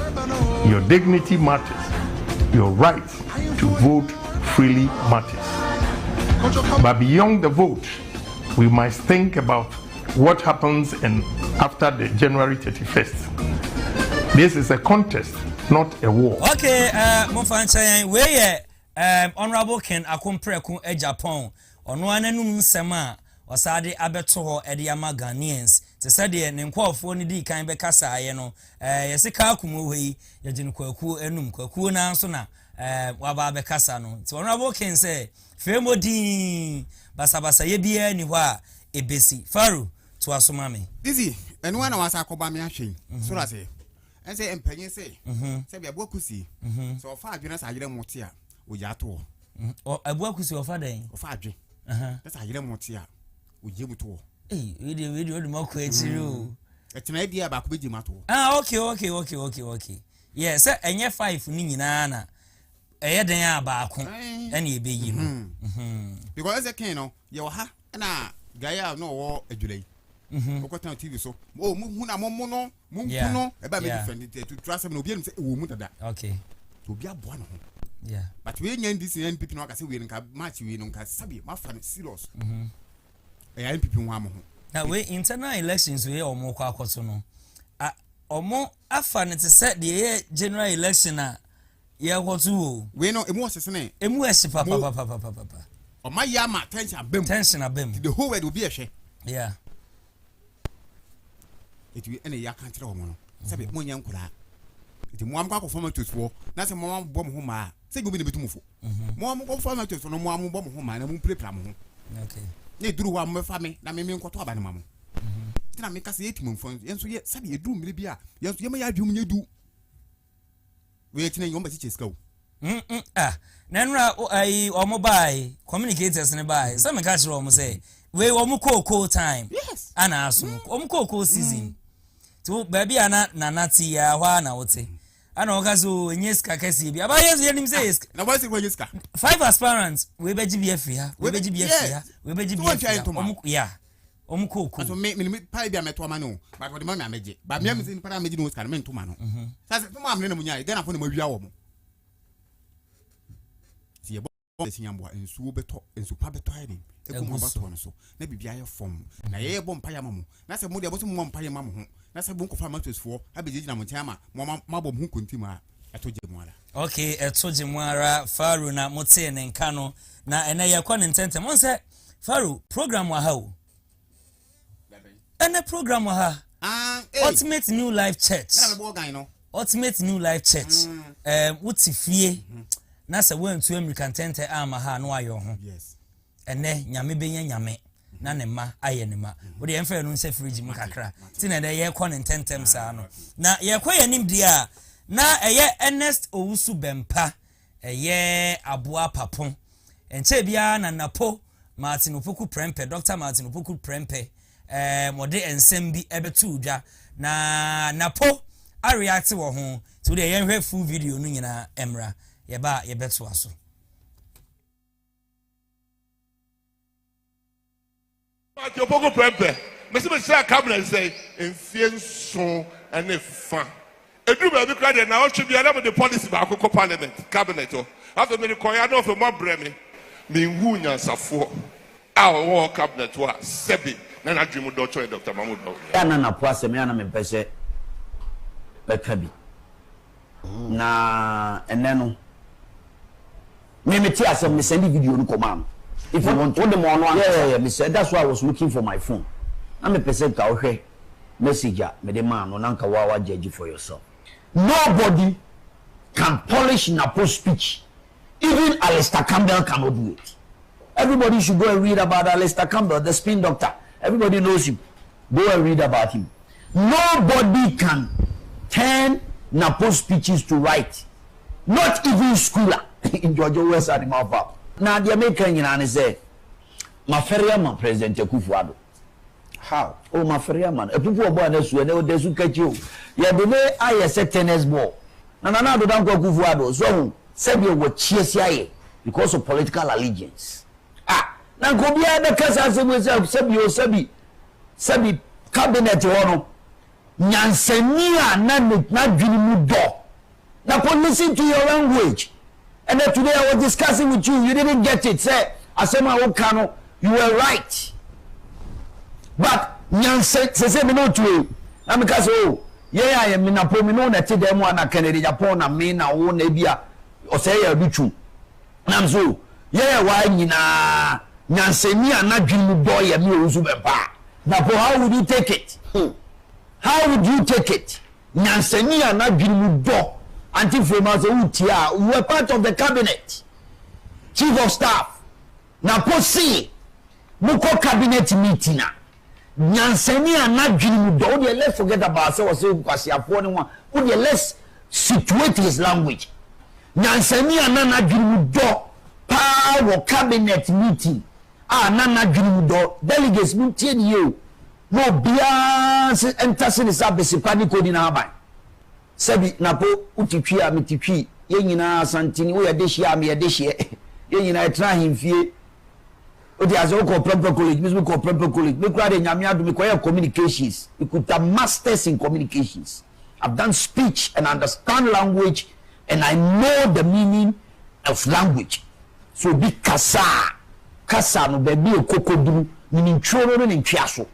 your dignity matters, your right to vote freely matters. But beyond the vote, we must think about what happens after the January 31st. This is a contest, not a war. Okay, Mofanchayan, where Honorable Ken Akompreku e Japan, ono ananum nsema osade abeto ho ede ama Ghanaians. Te sade ne nkwofo ni di kan be kasa aye no, yesika akumu hei, yegin kwaku enum kwaku na nso na waba be kasa no. Ti Honorable Ken say Femodi basabasa ye bia ni hɔ a ebesi faru to asoma me Dizzi enu na wasa akoba me ahwen so ra say en say empanyin say say bia bokusi so ofa adwena sa agire mote a oja to o abuakusi ofa den ofa adwe that's agire mote a oje muto we dey mako echiri o etina e dia ba ko beji mato okay yeah say enye 5 ni nyina na den abaako ene ebeyi no because Ken no ye wo ha na gaya no wo adwulei okota TV so o mu na mo no mu no e ba me defend to trust me obi em say wo mu dada okay to obi aboa no ho yeah but we nya this NPP no aka say we nka match we no nka sabi ma fa serious NPP ho am ho na we internal elections we omo kwa akoto no omo afa ne te set the general election a ye hotu we no emu osesene emu esi papa o ma ya ma tension abem the whole world will be a share yeah it we ene ya kan tire o mo no sabe mo nya nkura it mo am kwa ko formatos wo na se mo am bom ho ma se go bi ne betumfo mo am ko formatos no mo am bom ho ma na mo prepare mo ho okay ne duru wa mo fa me na me nkoto aba ne ma mo na make us 8 months yenso ye sabi edu mmiri bia yenso ye ma ya adwum nye du we tine yomba ti cheska wo nanra ai omobai communicators ne bai some ka chiro omo say we omo cocoa time yes ana aso omo cocoa season to baby ana nanati ya hwa na wote ana okazo enyeska kasi bi aba yesu yenim say na why say enyeska 5 aspirants we beji bi afia we beji bi afia we beji bi afia omo ya omo cocoa so me pai bi ameto ma no but what the man ameje ba me am say para ameje no ska me ntoma no sase to ma na munya dey na fo na mawia wo mo ti ebo sinyambo ensuo beto ensu pa beto ayini ekumo bato no so na bibia ye fom na ye bo mpa ya mamu na se mo de bo so mo mpa ya mamu ho na se bo nkofa matosfo abejeji na montia ma mo bom hu kontima etoje mu ara okay etoje mu ara Faru na mote ne nka no na ene ye kwa ntente mo se Faru program wa ha o ene program wa ha Ultimate New Life Church na me bo gan no Ultimate New Life Church wutifie na se wentu American tente ama ha no ayo ho yes ene nyame benya nyame na ne ma aye ne ma wo de emfa no nse fridge mu kakra ti na de ye kɔ ne tentem saa no na ye kɔ ye nim dia na eye Ernest Owusu Bempa eye aboa papon enche bia na napo Martin Opoku Prempe Dr. Martin Opoku Prempe mode ensem bi ebetu dwa na napo a react wo ho to de ye hwe full video no nyina emra ye ba ye betu aso Martin Opoku Prempe me say cabinet say enfienso ene fa edu ba bi kra na otwe bia na the policy ba akoko parliament cabinet o after me ko ya no for mo breme me hu nyansafo a wo cabinet wa sebi na na dwimu Dr. Mahmoud ya na po asem ya na me pese beka bi na eneno me meti asem me send video no come. If you want to the morning, yeah, me said that's why I was looking for my phone. I'm a person ka ohwe messenger me the man no nanka wa judge for yourself. Nobody can polish Napo's speech. Even Alistair Campbell cannot do it. Everybody should go and read about Alistair Campbell, the spin doctor. Everybody knows him. Go and read about him. Nobody can turn Napo's speeches to right. Not even schooler in Georgia West Animal. Now the American you say my ferry man President Akufo-Addo. How? Oh my ferry man. A people born this way, they should catch you. Yeah, the way I say tennis ball. Na do don't go Akufo-Addo. So Serbia will cheers here because of political allegiance. Na go be the case as we Serbia cabinet ono. Nyansania na dwini mu do. Now listen to your language. And then today I was discussing with you didn't get it. Say, Asema Okano, you were right. But Nyanse say me no to you. Na because yeah I am na po me no na te dem na Kennedy Japan na me na wo na bia o say ya bitu. Na so yeah why nyina Nyanse ni anadwin do ya me Owusu Bempa. Na po how would you take it? How would you take it? Nyanse ni anadwin do anti-famous utia, we were part of the cabinet, chief of staff. Na posi, muko cabinet meeting na. Nyanseni anadwini mudo. Let's forget about so kwasi afoni wa. Let's situate his language. Nyanseni anadwini mudo pa wo cabinet meeting. Anadwini mudo delegates mutie ni yo. No bia enter ni sabesi paniko ni na abai. Sebi napo utitwi a metitwi ye nyina santini wo yede hia me yede hie ye nyina etra himfie odi aso ko proper college me ko proper college me kura de nyame adu me ko communications you could have masters in communications. I've done speech and understand language and I know the meaning of language. So be kasa no baby okokoduru ni ntworo no ni ntwiaso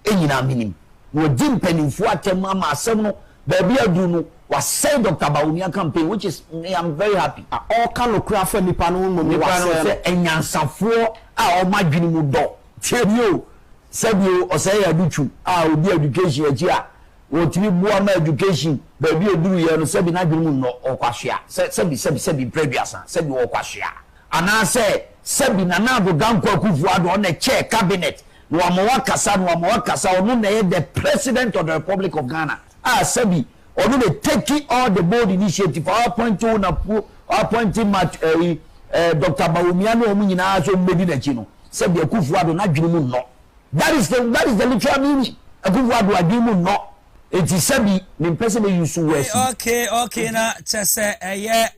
e nyina minim wo dimpanimfu atem ama asem no baby adunu was say Dr. Bawumia campaign, which is I'm very happy. All kind of craft and Nipano was say enyansafo a o madwini mu do. Tell you, Sabio or say aduchu will be education here. What you boa my education, baby do you no sabi na dwini mu no okwahia. Sabi previous sabi okwahia. And I say sabi na go Danko Akufo-Addo on the chair cabinet. no amawa kasa ono na the president of the Republic of Ghana sabi ono dey taking all the bold initiative for appointing Dr. Bawumia no omu nyina so mbedi na chi no sabi Akufo-Addo na dwene mu no that is the literal meaning Akufo-Addo adwene mu no enti sabi ne person dey use words okay na chese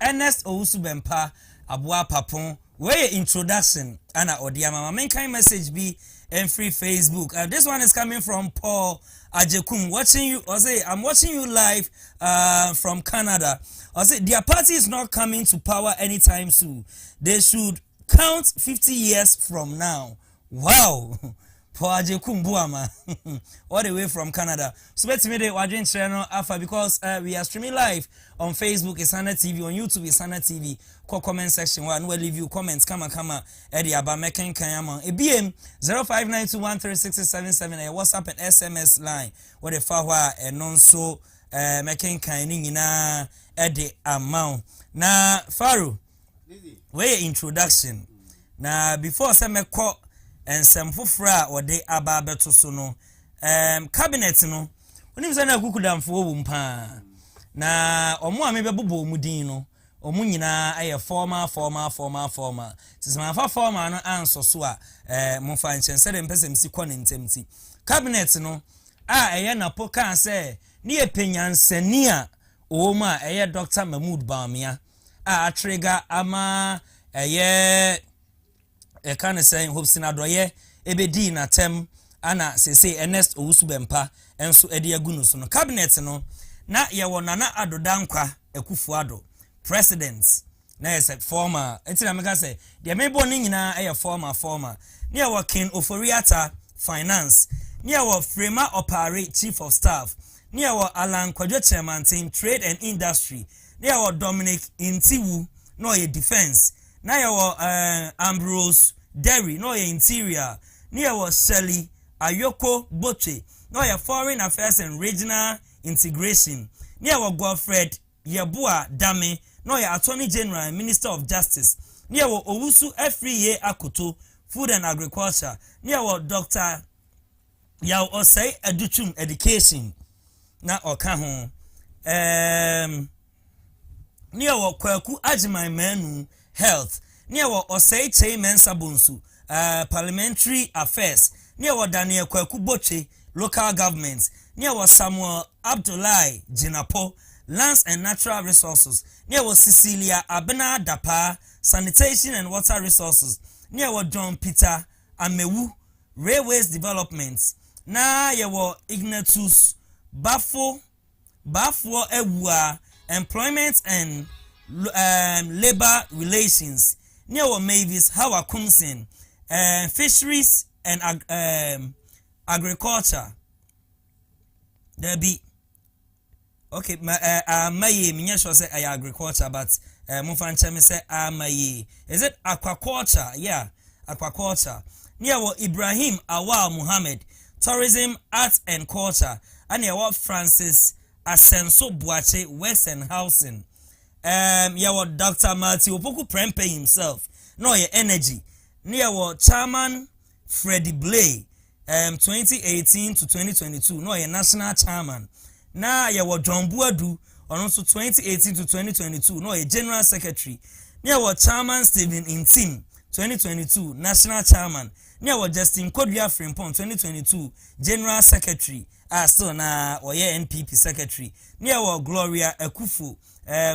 Ernest Owusu Bempa aboa papon where introduction ana odiama main kind message be and free Facebook. This one is coming from Paul Ajekum. Watching you, or say I'm watching you live from Canada. Or say their party is not coming to power anytime soon. They should count 50 years from now. Wow. Paul Ajekum Buama. All the way from Canada. So let's make it watching channel Alpha because we are streaming live on Facebook, it's Hana TV, on YouTube, it's Hana TV. Comment section one we'll leave you comments kama Eddie aba meken kanyama ebiem 0592136677 WhatsApp and SMS line what the fahwa non so meken kan ni nyina Eddie amount na Faru where introduction na before say meko ensem fofra what they aba beto so no cabinet no onim say na kukudamfo wo mpa na omo a mebebo mu din no omu nyina aye former sisima fa former no anso so a mo fa nchen de mpesem si kɔ ne ntemti cabinet no eye na poka se ne epenyansani a omu a eye Dr. Mahmood Bawumia trigger ama eye kan say hopsina doye ebedi na tem ana sese Ernest Owusu Bempa enso ede agunu so no cabinet no na ye wo Nana Addo Dankwa Akufo-Addo president na yes former etina meka say the mebo ni nyina eye former near working Oforiata finance near wo Frema Opare chief of staff near wo Alan Kwadwo chairman team trade and industry near wo Dominic Intiwu no ye defense na ye wo Ambrose Derry no ye interior near wo Shelly Ayoko Boche no ye foreign affairs and regional integration near wo Godfred Yebua Dame no ye Attorney General and Minister of Justice near wo Owusu Afriye Akoto Food and Agriculture near wo Dr. Yaw Osei Educhum Education na oka ho near wo Kwaku Ajiman Manu Health near wo Osei Chei Mensa Bonsu Parliamentary Affairs near wo Daniel Kwaku Boche Local Government near wo Samuel Abdullahi Jinapo Lands and Natural Resources near wo Cecilia Abena Dapa Sanitation and Water Resources near wo John Peter Amewu Railways Development na ye wo Ignatius Bafo Ewua Employment and Labor Relations near wo Mavis Hawa Kumsen Fisheries and Agriculture there be okay maye minya sure say agriculture but mufan chemi say maye is it aquaculture yeah aquaculture near wo Ibrahim Awal Muhammad tourism arts and culture and near wo Francis Asenso Buache Works and Housing yeah wo Dr. Matthew Opoku Prempe himself no ye energy near wo chairman Freddie Blay 2018 to 2022 no ye national chairman na ye wo John Buadu on also 2018 to 2022 no ye general secretary near wo chairman Stephen Intim 2022 national chairman near wo Justin Kodua Frimpong 2022 general secretary still na or ye NPP secretary near wo Gloria Ekufo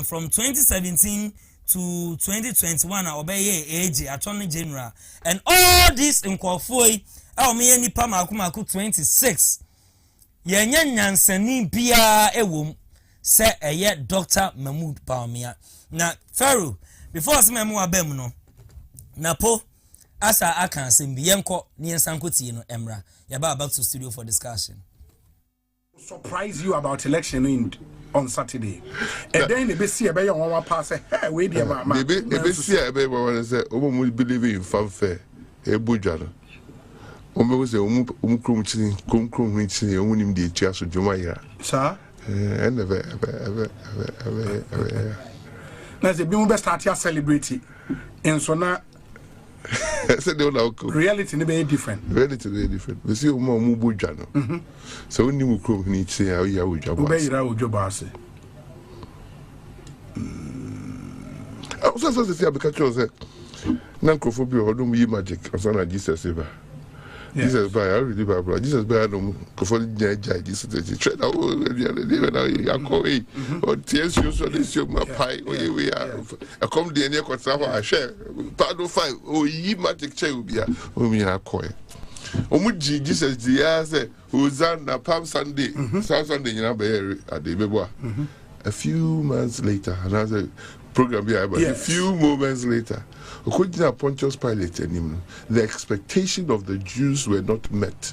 from 2017 to 2021 obey AG attorney general and all this in Kwafoi me nipa maku 26 yenye nyansani bia ewom se eye Dr. Mahmood Bawumia na Pharaoh before se memu abem no na po asa aka sembi yenko ni ensankoti no emra ya back to studio for discussion. Surprise you about election on Saturday and then they see about your one pass hey we dey ma they see about one say omo believe in fanfare e bujalo omo say omo krom chini omo nim dey tia so djuma ya sir and ever na say bi mo be start ya celebrate en so na said they will go. Reality be different. Reality be different. We see more mubu jano. So when you go, you need to say how you are with your boss. Ube ira ujo boss. I was also say because you say, "Nankophobia or don't be magic." As an Jesus ever. Jesus by I really bad. Jesus by no kofo jai Jesus trade out I call it or tears you so this your pie or we are I come the near conserva I share pado 5 oh ye magic chair will be o me na call omuji Jesus dia say Hosanna Palm Sunday Sunday you know be at the beboa a few months later another program be a few moments later according to Pontius Pilate, the expectation of the Jews were not met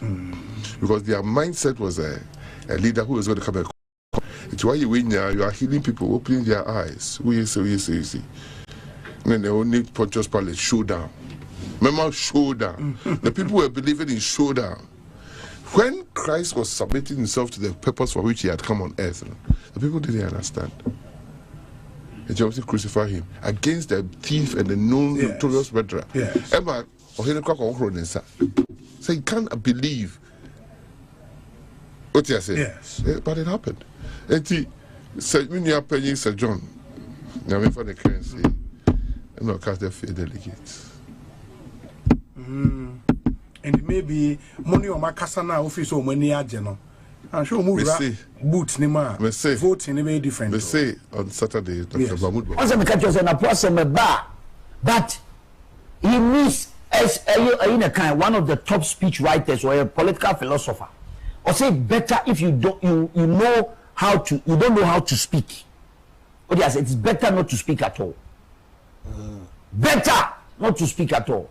because their mindset was a leader who was going to come and it's why you win now, you are healing people, opening their eyes. You see. And then they only Pontius Pilate showdown. Remember showdown. The people were believing in showdown. When Christ was submitting himself to the purpose for which he had come on earth, the people didn't understand. And Joseph to crucify him against the thief and the known notorious murderer. Emma, so you can't believe what you say. Yes. But it happened. And he said, when you are paying Sir John, now me for the currency, and not cast their fear delegates. And maybe money on my Kasana office or money ageno. I'm sure boots ni ma vote in a way different. They say on Saturday, Dr. Mahmoud. Also, because you're a person a bar, but he means as a kind one of the top speech writers or a political philosopher. Or say better if you don't you know how to you don't know how to speak. But yes, it's better not to speak at all. Better not to speak at all,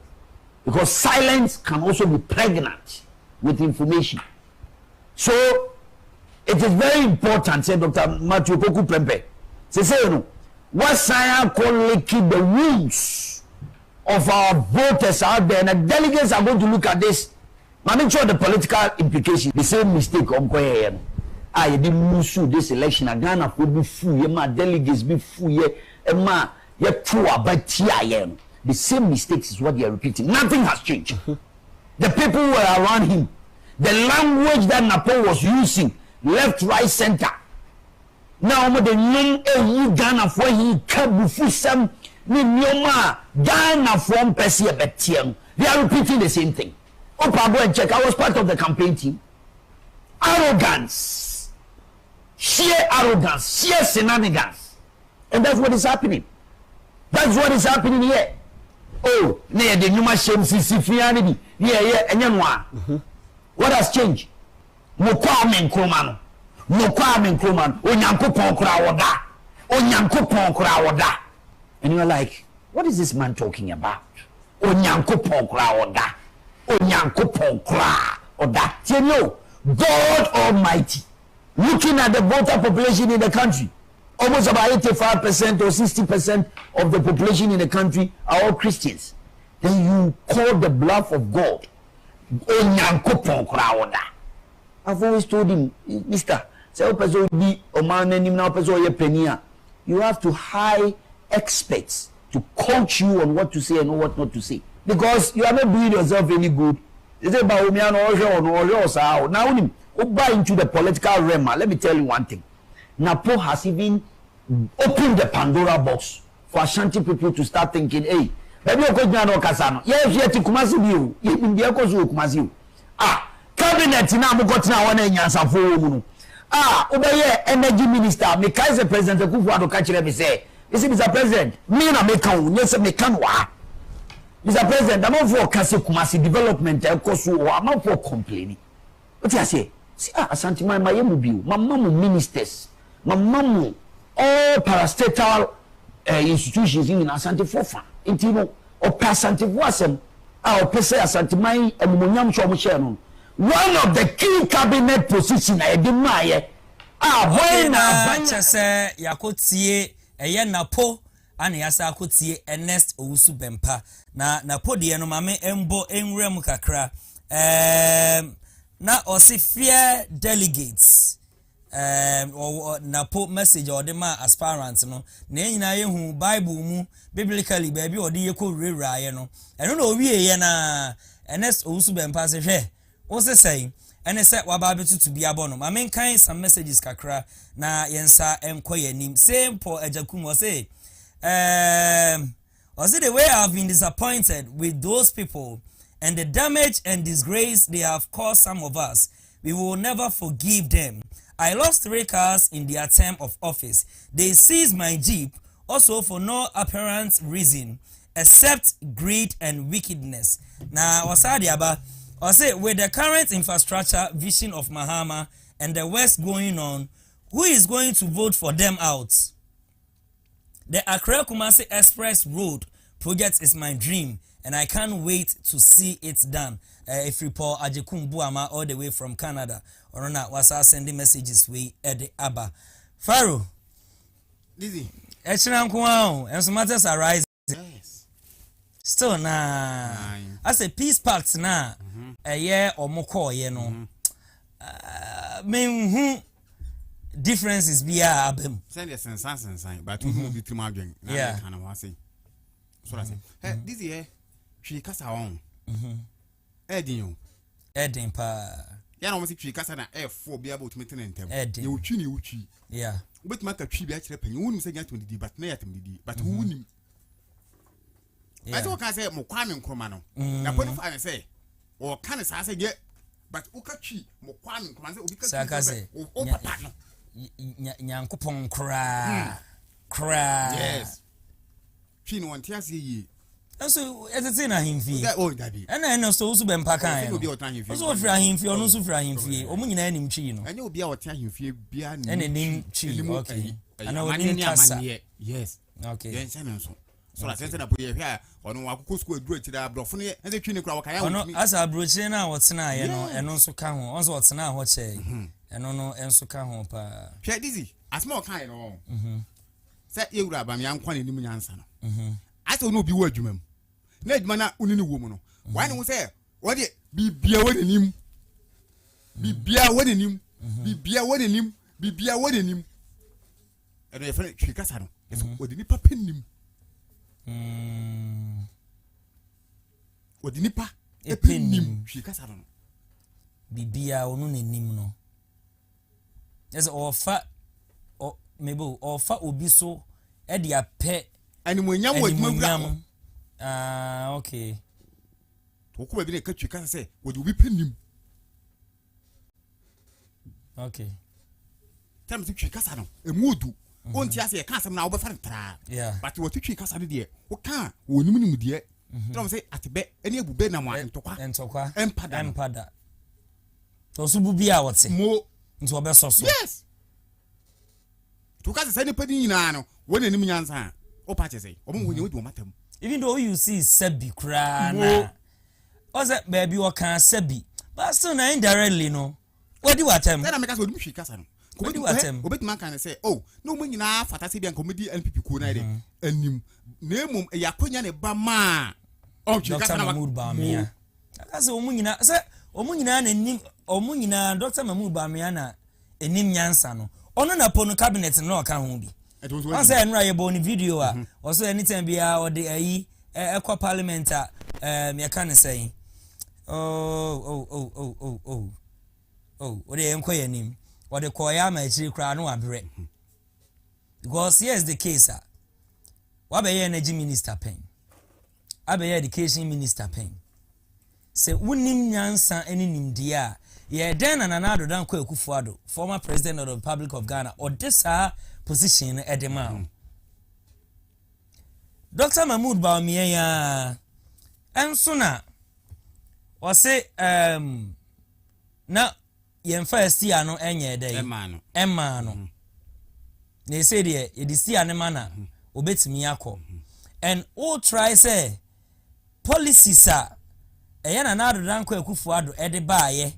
because silence can also be pregnant with information. So it is very important, said Dr. Matthew Poku Prempe. Say, you know, what science can keep the wounds of our voters out there, and the delegates are going to look at this. I make sure the political implications, the same mistake on Koyen. I didn't lose this election. I Ghana would be full, my delegates be full, ma, true about TIM. The same mistakes is what they are repeating. Nothing has changed. The people who were around him, the language that Napo was using, left, right, center. Now, the young Ghana for he kabufu some Ghana from Persia Betiam. They are repeating the same thing. Opa, go and check. I was part of the campaign team. Arrogance, sheer shenanigans, and that's what is happening. That's what is happening here. Oh, near the Numa Shem Sisifiani, yeah, what has changed? Mokwame Nkrumah, Onyankopon kura woda. And you're like, what is this man talking about? Onyankopon kura woda. You know, God Almighty, looking at the voter population in the country, almost about 85% or 60% of the population in the country are all Christians. Then you call the bluff of God. I've always told him, Mister, you have to hire experts to coach you on what to say and what not to say. Because you are not doing yourself any good. They say, now, buy into the political realm. Let me tell you one thing. Napo has even opened the Pandora box for Ashanti people to start thinking, hey, maybe you could not Kasano. Yes, yet to Kumasi you. In the Echoes of Kumasi. Cabinet now got now one in Yansafu. Obey energy minister, Mikai the president of Kufuado Kachire say, this is Mr. President, me na Mekan, yes, Mekanwa. Mr. President, I'm not for Kasi Kumasi development, I'm not for complaining. What I say? See, Ashanti, my Mayamu, my mamu ministers, my mamu, all parastatal institutions in Ashanti Fofa, Intimo, or Passanti Wasem, our Pese Ashanti, my Munyam Chomushanon. One of the key cabinet positions I admire. When say Yakotie, a yen Napo, and Yasa Kotie, Ernest Owusu Bempa. Na podi no mame embo enwrem kakra. Na osifia delegates. Or Napo message or the ma aspirants no. Na nyina yehu Bible mu biblically baby odi ye ko rewra ye no eno na owie ye na enes owusu bempa se hwe wo se sei ene se waba betutu bia bono ma men kan some messages kakra na yensa enko yanim same Paul Ejakum was say was it the way I've been disappointed with those people and the damage and disgrace they have caused some of us. We will never forgive them. I lost 3 cars in their term of office. They seized my Jeep also for no apparent reason except greed and wickedness. Now, wasadiaba, I say with the current infrastructure vision of Mahama and the West going on, who is going to vote for them out? The Accra Kumasi Express Road project is my dream, and I can't wait to see it done. If you Paul Ajekum Buama all the way from Canada, or not, was sending messages we at the Abba. Pharaoh, Dizzy, Echinam Kuao, and some matters are rising. Yes. Still, nah. I say peace pacts na a year or more call, you know. Differences be abem. Send us and sign, but who will be too much. Yeah. Kind of say. So I say, hey, this year, she cast her own. Eddie, Edding pa. Yan almost she cast an F4 be able to maintain them. Edding. You chini uchi. Yeah. But make a tree be actually penny. You wouldn't say that to the but nay at me, but who wouldn't. I don't can say Mokwame Kromano. Now, put I say, or can I say, yeah, but Ukachi, Mokwame Kromano, because Sakase. Oh, papa. Nyankopon kra. Yes. She no one tells ye. So everything na him fie. Oh, Daddy. And I know so be mpaka Oh, so fra him fie ono so fra him fie. Omu nyina anim chi no. And you be our tell him fie bia. And nim chi. Okay. And I nim kasa. Yes. Okay. Then send so. So I sent na put here ono akoko school duro ti da brofo no e twi ne kra wakaya wo. Ono asa brochi na wotena ye no eno so ka ho. Onso wotena ho che. Eno no enso ka ho pa. Hwe Dizzy, asma kan no. Say ewura ba me ankwa ne nim nyansa no. Asa no bi wo adwumam. Na adwuma na uni ne wo mu no. Why no say what the bibia wo ne nim. Bibia wo ne nim. Bibia wo ne nim. Bibia wo ne nim. Eno ye fere twi kasa no. Eso odi ni papa nim. Odi nipa epenim twi kasa no. Bibia onu ne nim no. Yes ofa o mebo ofa obi so e dia pe animonyam wo adwuma bra. Okay. Oku ba bi ne ka twi kasa say odi obi penim. Okay. Tam twi kasa no emudu. On ti ase e ka asem na wo be fa tra. Yeah. But what twi kasa no de wo ka wonim nim de. Tom say atebe ene ebube na mo entokwa empada. To so bubi a wote. Mo nti obeso so. Yes. To ka say ne padi nyina no wona nim nyansa o pa che say o mo woni matam. Even though you see Sebi kra na o say baby o kan Sebi but still na indirectly no what do watem na make us odum hwi kasa no what do watem obetuma kan say oh no mo nyina fata se bia komedi NPP ko na de anim na emum e yakonya ne ba ma o hwi kasa na Mahmoud Bamia aka say omunyina say omunyina na nim omunyina Dr. Mahmoud Bamia na enim nyansa no ono na pono cabinet no o ka ho bi I say nra ye boni video also anytime bia or the ayi ekwa parliament me can say oh what dey enko yanim what dey call ya ma chiri kra no abre because here's the case what be energy minister pen abe education minister pen say unim nyansa eni nimdia ye den na nanado dan kwa Akufo-Addo former president of the Republic of Ghana or this position edema Dr. Mahmoud Bawumia ya enso na o say na ye first year no enye dey emma no na say dey ye di sia ne mana obetimi akọ and all try say policies na na adodan kwa Akufo-Addo ede baaye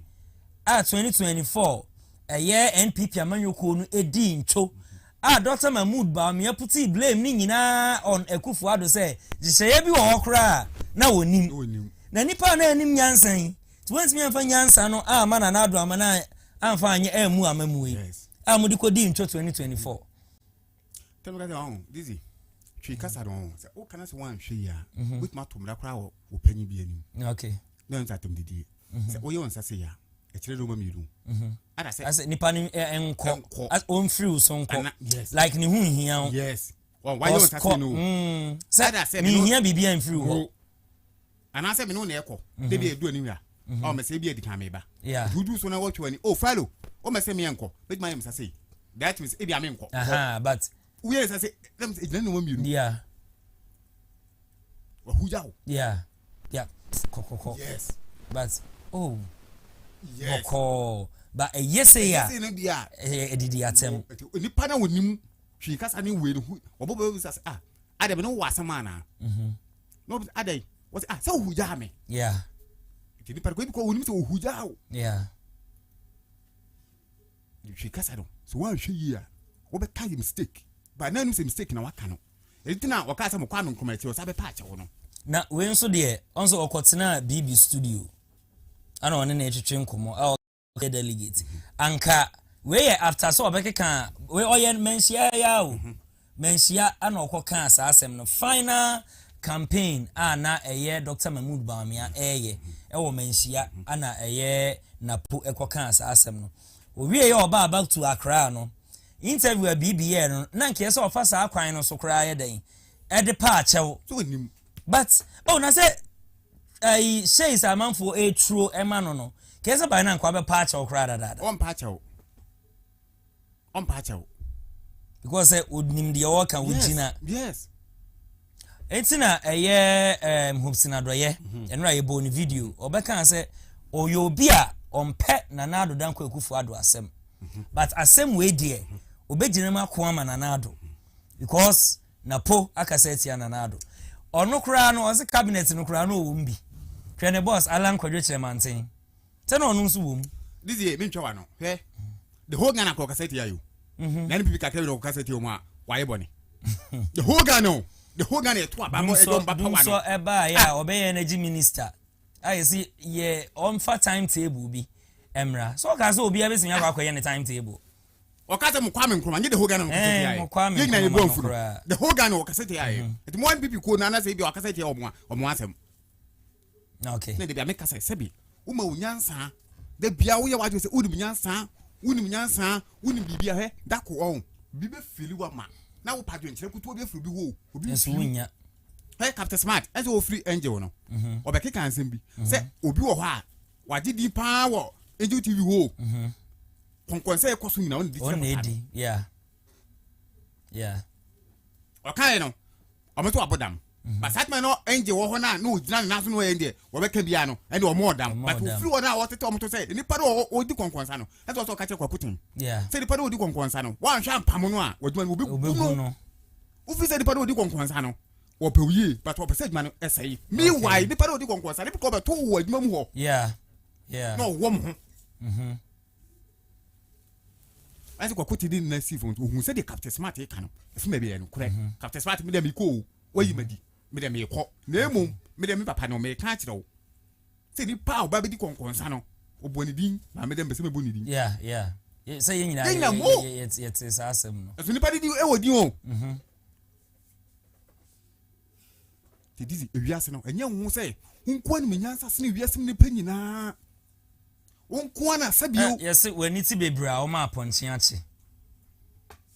2024 NPP amanyoko no edi ncho Dr. Mahmoud Bawumia puti blame ni nyina on Akufo-Addo say jiseye bi wo kra na wonim na nipa na anim nyansan twenty me amfa nyansa no mana na ado amana amfa anye emu amamu yi amudi kodi ncho 2024 tell me on Dizzy twi kasa don say o kana say wan hwe ya with ma to mra kra wo panyi bi anim okay na nza tem didi say o ye won sase ya e kire do ma miru ada say as nipa ni enko as on free so nko like ni hu hia yes why you sase no say mi hia bibia en free ho ana say me no na ekọ de bi edu ani wi a o me say bi edika me ba yeah dudu so na watch wani oh follow o me say me enko but my am sase that means e bi am enko but we are say them ejina no ma miru yeah wahuja yeah kokoko yes but oh yes kokko but yes ya no bia edidi atem nipa na wonim hwi kasa ne we no obobo say adem no wasama na no adai was say huja me yeah nipa ko bi ko wonim say huja yeah hwi kasa no so wa hwe yi a wo be tie mistake but na no say mistake na waka no editina wakasa mo kwa no nkomati o sabe pa ache wo no na we nso de onso okotena BB studio ana one na etwetwe nkomo a delegate anka we after so obekeka we oyen mensia ya o mensia ana okoka asasem no final campaign ana eye Dr. Mahmood Bawumia ewo mensia ana eye napo ekoka asasem no owie ye oba back to Accra no interview a BBA no na nke se ofasa akwan no so kra ye den e de pa achew so nim but na say says a man for a true emano no kesa by na kwa be pa achew kra dada on pa achew because odnim de work kan wugina yes etina hopsina doye enra ye bo ni video obeka say oyo obi a ompe nanado danko ekufu ado asem but asem we die obegina makwa ma nanado because napo akaseti nanado ono kura no ozi cabinet no kura no wumbi twene boss alan kwadwe chairman te no ono nso wum Dizzi me ntwa no he the whole Ghana ko kaseti ayo na ni pipi kakra ko kaseti o ma waye bone the whole Ghana to aba mo e don ba power so eba ya obeye energy minister I see ye on for timetable bi emra so ka so obi abesi nya kwa ye timetable okata mo kwame nkroma nye the whole Ghana ko kaseti ayo ye na ye bon furu the whole Ghana ko kaseti ayo it mo pipi ko na say bi o kaseti o mo asem okay na de bia me kasa sebi uma unyansa de bia wo ye wa say unim nyansa unim bibia he dako on bibe fili wa ma na wo padwe nkyere kuto obi afuru bi wo obi nsunya hey Captain Smart as o free angel no obekeka ansem bi say obi wo ho a waje di pa wo angel TV wo konkonse e koso nyina on di yeah okay no ometo abodam but satman no angel wo ho na no gina na so no ende wo beka bia no ende o mo odam but o free wo na wo tete ometo say ni pa do o di konkonsa no e so ka che kwa putin say ni pa do o di konkonsa no wa hwa mpam no a waduma obi no ufi say ni pa do o di konkonsa no wo pe uye but wo pe say man esai me why ni pa do o di konkonsa ni ko be to wo aduma mu ho yeah no wo mo as kwa kuti din na sifo ohun say the Captain Smart e ka no efu me be no korrect Captain Smart me dem ko wayi madi me dem e ko na emom me dem papa no me ka kire wo say ni pa oba be di konkonsa no oboni din na me dem be se me boni din yeah say yin na it's awesome no efu ni pa di e wodi o ti Dizzi ewiase no enye hu say hunko ni menyansa se ni ewiase ni pa nyina hunko na sabio yes wani ti bebra o ma ponchi achi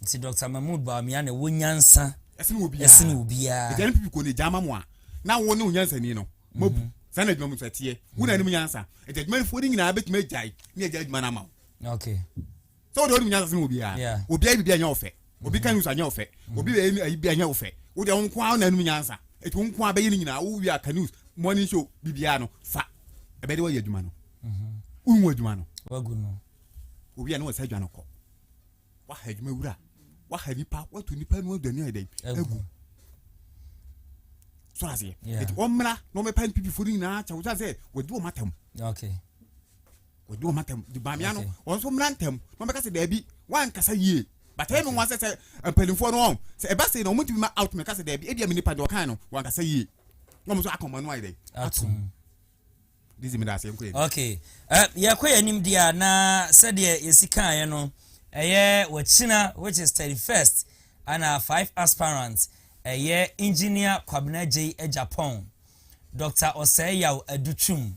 ti Dr. Mahmood Bawumia na wonyansa esini obia e pipi ko ne jama mo a na wo ne onyansa ni no mabu sana dwuma mfatie wona ni munyansa e judgment for ni nyina betima jai ni judgment na ma okay so do ni munyansa sini obia obia bibia nya ofe obi kan usa nya ofe obi be ayi bia nya ofe wo de won kwa na ni munyansa e to nko abayi ni nyina wo wi aka news morning show bibia no fa e be de wo yadwuma no unwo adwuma no wagu no obi na wo sa adwuma no ko wa ha adwuma wura wa ha nipa wa to nipa no adwani eden agu so as it omra no me pen pipi fori na cha wo say we do matam okay we do matam di Bawumia no won so mrantem no me ka say da bi wan kasa yie but him wan say pelinfo no say e ba say no mo tibi ma out me ka say da bi e dia me nipa de okan no wan kasa yie no mo so akoma no iden atum Dizzi me da say enko okay ya kwaya nim dia na said ye yesika ye no eye wachina which is 31st and 5 aspirants engineer Kwabena J Japan, Dr. Oseyaw Aduchum,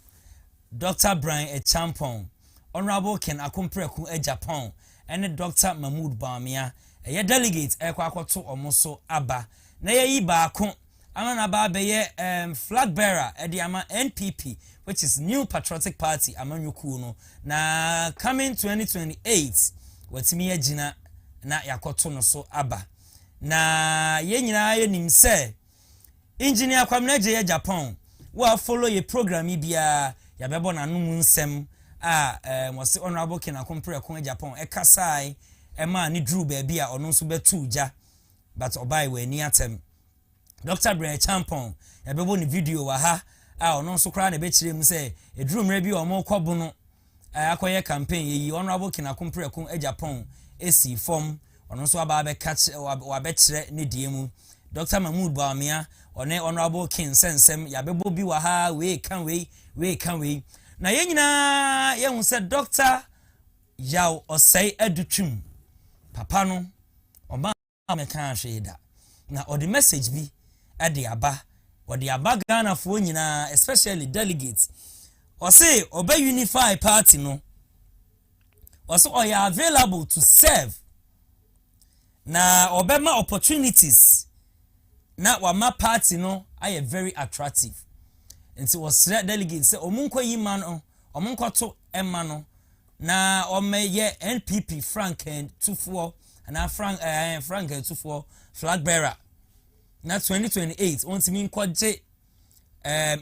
Dr. Brian Echampon, Honorable Ken Akumpreku Japan, and Dr. Mahmoud Bamia, a delegate Ekwakoto Omoso Aba, Naya Iba Anaba beye flag bearer Ediama NPP, which is New Patriotic Party Amanyukuno. Na coming 2028, wetimi agina na yakoto no so aba. Na ye nyina ye nim se engineer Kwamna J Japan wa follow ye program bia ya bebo na num nsem wose honorable Ken Akompreko Japan ekasai ma ni dru ba bia ono nso betu ja but obai we ni atem. Dr. Brian Champon, a bebo ni video wa ha, ono nso kra na be kire mu se eduru mra bi o mo kwobu no akoye campaign yi honorable Ken Akompreko Japan esi form ono nso aba be catch wa be kire ne die mu. Dr. Mahmoud Bamia one honorable Ken sensem ya bebo bi wa ha we kan we na ye nyina ye hu se Dr. Yaw Osei Aduchum papa no o ma me kan hweda na o the message bi ade aba o the aba Ghana fo nyina especially delegates o say oba unify party no o say o ya available to serve na obema opportunities na wa ma party no are very attractive nti was delegates say omunko yi man no omunko to emma no na omeye NPP Frank and Tufo and Frank and Tufo flag bearer na 2028 on timi nkwaje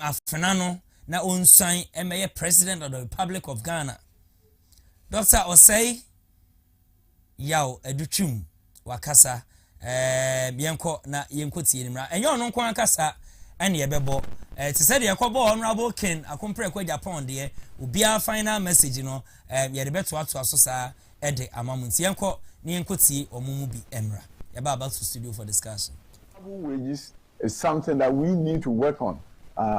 afenano na onsan emeye president of the Republic of Ghana. Dr. Osei Yaw Aduchum wakasa yenko na yenko tie nimra enyo no nkwan kasa ene yebebo ti said yakobo honorable Ken Akompreko Japan de obia final message no yede beto ato asosa ede amamunti yenko ni yenko tie omumu bi emra yeba about to studio for discussion. Wages is something that we need to work on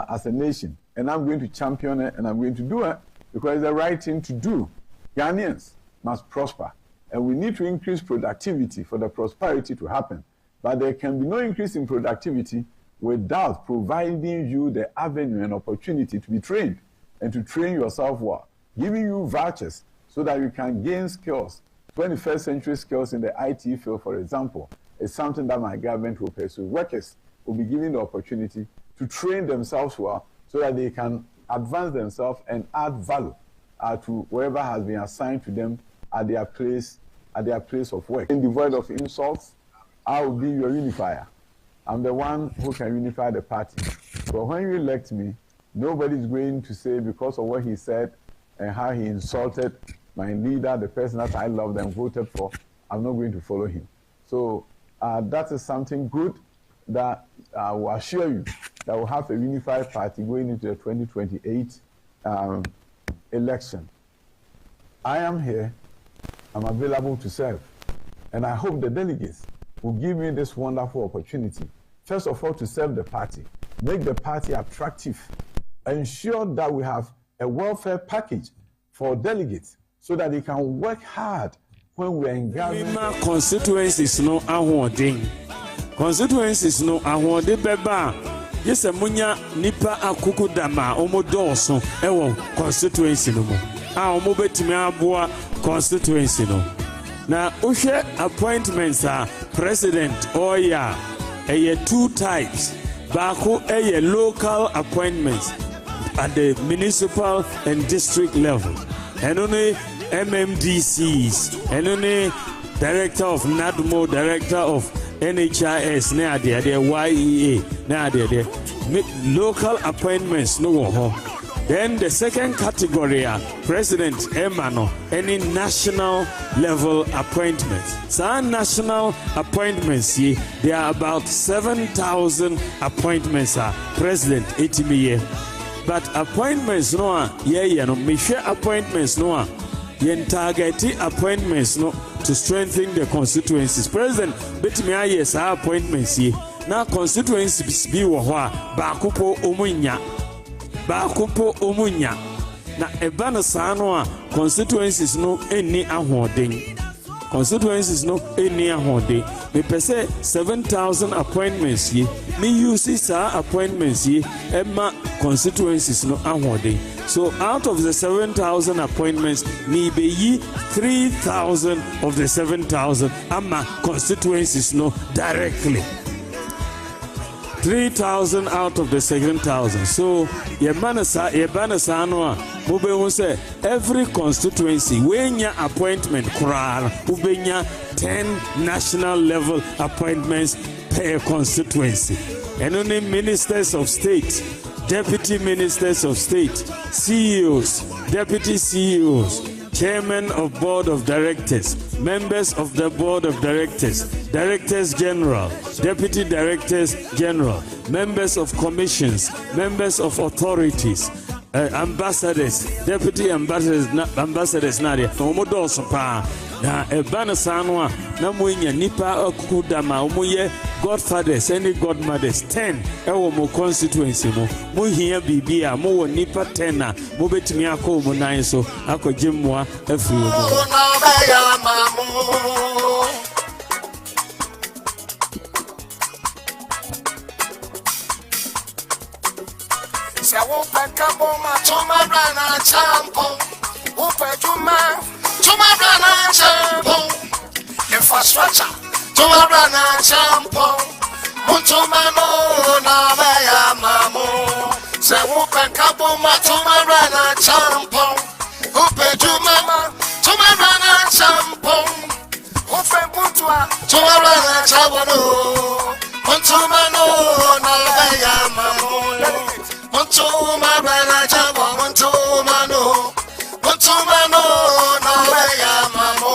as a nation, and I'm going to champion it, and I'm going to do it because it's the right thing to do. Ghanaians must prosper, and we need to increase productivity for the prosperity to happen. But there can be no increase in productivity without providing you the avenue and opportunity to be trained and to train yourself well, giving you vouchers so that you can gain skills, 21st century skills in the IT field, for example. Is something that my government will pursue. Workers will be given the opportunity to train themselves well so that they can advance themselves and add value to wherever has been assigned to them at their place of work. In devoid of insults, I will be your unifier. I'm the one who can unify the party. But when you elect me, nobody's going to say because of what he said and how he insulted my leader, the person that I loved and voted for, I'm not going to follow him. So that is something good that I will assure you that we'll have a unified party going into the 2028 election. I am here. I'm available to serve. And I hope the delegates will give me this wonderful opportunity. First of all, to serve the party, make the party attractive, ensure that we have a welfare package for delegates so that they can work hard when we're in government. Constituencies no ahwodin. Constituencies no ahwode beba. Yese munya nipa akuku dama omodoso ewo constituency no mo. Omo betimi aboa constituency no. Na ohwe appointments are president oya eye two types. Bako eye local appointments at the municipal and district level. And only MMDCs, and only director of NADMO, director of NHIS, na there YEA, na there local appointments no. Then the second category are president Emano, any national level appointments. Some national appointments, there are about 7,000 appointments are president 80 million. But appointments no, no, me share appointments no. Yen target appointments no to strengthen the constituencies. President betimi aye sa appointments ye na constituencies bi wo ho a baakopo omunya na eba no sa no a constituencies no enni ahoden constituencies no any ahode me pese 7,000 appointments ye me use sa appointments ye emma constituencies no ahode. So out of the 7,000 appointments me be ye 3,000 of the 7,000 ama constituencies no directly. 3,000 out of the 7,000. So ye banasa no mube won say every constituency wenya appointment kura ubenya 10 national level appointments per constituency. And only ministers of state, deputy ministers of state, CEOs, deputy CEOs, chairman of board of directors, members of the board of directors, directors general, deputy directors general, members of commissions, members of authorities, ambassadors, deputy ambassadors nadia omodo sopa na ebana sanwa na monya nipa akudama omoye godfathers and godmothers 10 ewo mo constituency mo hia bibia mo wo nipa 10 na mo betimi akọ mo nan so akogyemoa afiri mo. Infrastructure to a rana champo, Muntumano, Navaya Mamo, Sewupa Kabuma to my rana champo, Upe Jumama to my rana champo, Upe Putua to a rana chabano, Muntumano, Navaya Mamo, Muntuma rana chabo, Muntumano, Muntumano, Navaya Mamo.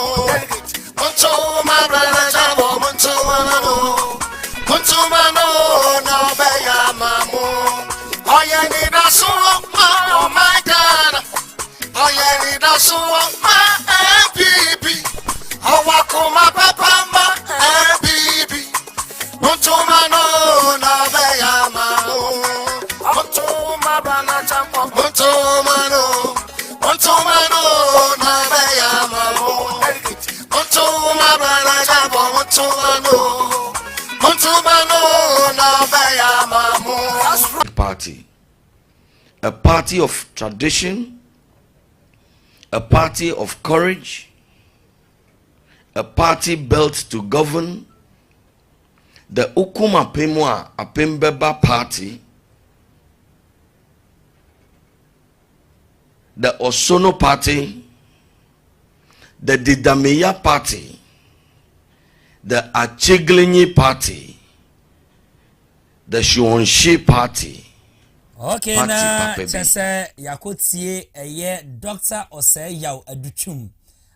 Muntuma brana chabo Muntumano no beya mamu. Oye ni da so oh my God. Oye ni da so my baby. Owakuma papa my baby. Muntumano no beya mamu. Muntuma brana chabo Muntumano no beya mamu. A party of tradition, a party of courage, a party built to govern. The Ukuma Pemwa Apembeba party, the Osono party, the Didameya party, the Achiglinyi party, the Shuonshi party. Okay, na chese yakotie eye Dr. Oseyaw Aduchum.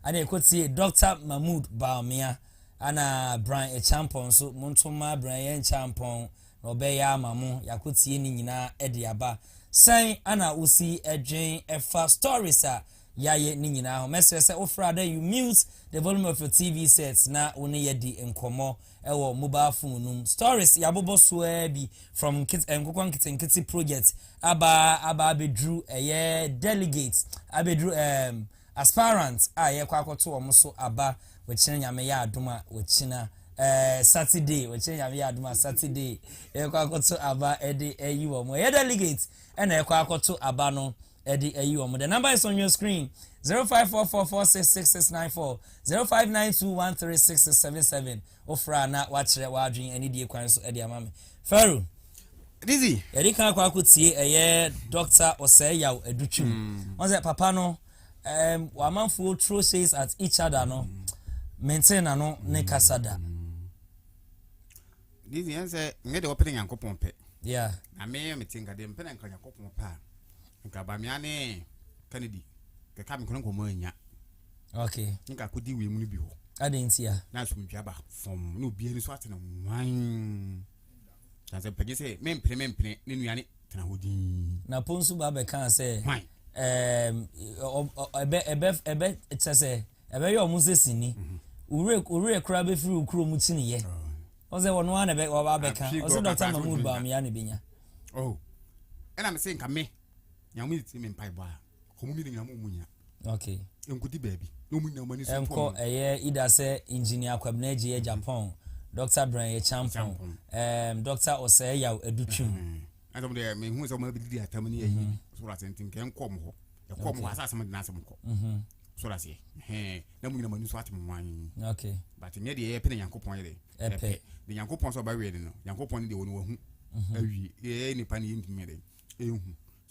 Ana yakotie Dr. Mahmoud Baumia. Ana Brian Echampon so Muntuma Brian Champon Obeya Mamu yakotie ni nyina ediaba. San ana usi edwen efa stories a yaye ni nyina ho. Message say ofrade you mute the volume of your TV sets na oni yedi enkomo ewo mobile phone num. Stories yabobo so bi from kids enkokon kiti project aba bedru eye delegates abedru aspirants ye kwakoto omo so aba wechina nyame ya adoma wechina Saturday wechina nyame ya adoma Saturday ye kwakoto aba edi eyi omo ye delegates ena ye kwakoto aba no edi eyi omo. The number is on your screen 0544466694 0592136677 ofra na wachire wadwen ani die kwan so edi amame Faru Dizzi yedi kan kwa kutie eye Dr. Oseyaw Aduchum onse papa no wamanfo throw says at each other no maintain no ne kasada Dizzi yanse ngede opere yankopon pe yeah na me metinga de mpena nka yankopon pa nka ba miane Kennedy ke kam kono ko moanya okay nka kodi we mu ni bi ho adentia na so mpia ba fom no bia ni so atena wan na se pege se mempene ne nuane tena hodi na ponsu ba be kan se ebe chese ebe yo mu sesini ure kura be firi ukuro mu chini ye oze wono ana be wa ba kan oze Dr. Mahmoud Baumia ne benya oh ena me se nka me nyamu ti me mpai ba komu mi nyamu munya okay enkudi baby no mu na mani so enko ida say engineer Kwabena G Japan Dr. Brian Champon Dr. Oseya Edutwum adam de me hu so ma bi di atam ni ayi so ra sentin ken kom ho e kom ho asasem de nasem ko so ra se na mu na mani so atem wan okay but me de ye pe na Yankopon ye de epe de Yankopon so ba we de no Yankopon de wonu wahu awi ni pa ni ntimi de ehu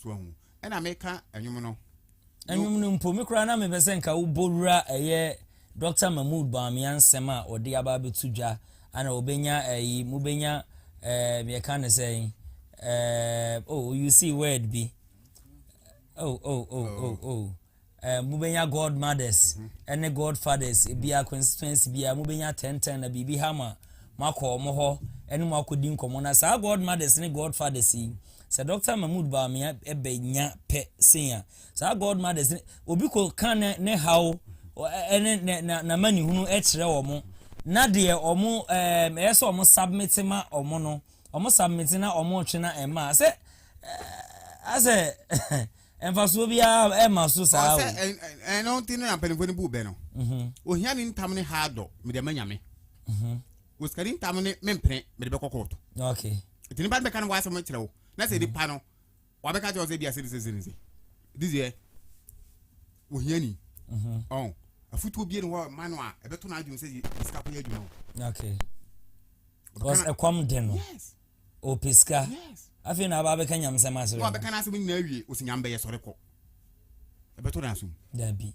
so hu e na meka anwum no mpo me kura na me bese nka wo borura Dr. Mahmood Bawumia nsem a odi aba betudwa ana obenya mubenya me kan say you see word be mubenya godmothers and godfathers bia constituency bia mubenya 10 na bibi hama makọ mo ho enu makodi nkomo na sa godmothers ne godfathers sa Dr. Mahmood Bawumia ebenya pe senya sa godmothers obi ko kan ne how na mani hunu e kire wo mo na de omo yeso omo submit ma omo no omo submit na omo twena ema se ase emfaso bia e maso sa o no tin na penfo ni bu be no ohia ni ntam ne ha do me de manyame woskari ntam ne mempene me de be kokoto okay tini ba be kan wa asem kire wo na se di pa no wa be ka je o se bia se Dizzi ohia ni afutu obi no manu a ebeto na adwun se iska ko yadwun okay because a come den yes o piska yes afi na ba be kan yam se masere no be kan asem nyina awie o sinyam be ye sore ko ebeto na asum dabi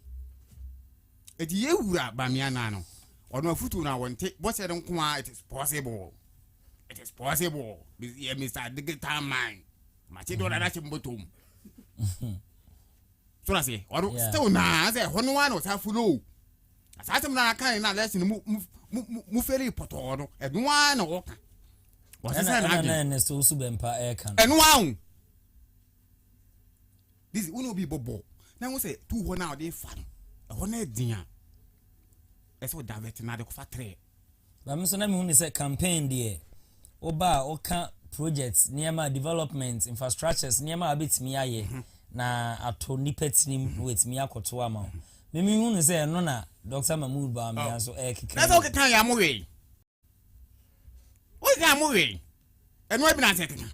eti ye wura ba mia na no ono afutu na wonte bo se de nko a it is possible ye Mr. Digital Man ma che do na che mbotom so na say or still na say hono wa no ta fulo asatem na kan na lesson mu feri poto no enu wa na wo ka wo se na so su bempa e kan enu wa this uno bi bobo na wo say tu ho na o dey fa no ho na edin a eso davet na de ko fa 3 ba me so na me hu ni say campaign de oba o ka projects near development infrastructures near abetimi aye na ato nipetinim with me akoto ama me hu say no na Dr. Mahmood Bawumia so keke na so kekan ya mo we o ya mo we eno e bi na se kekan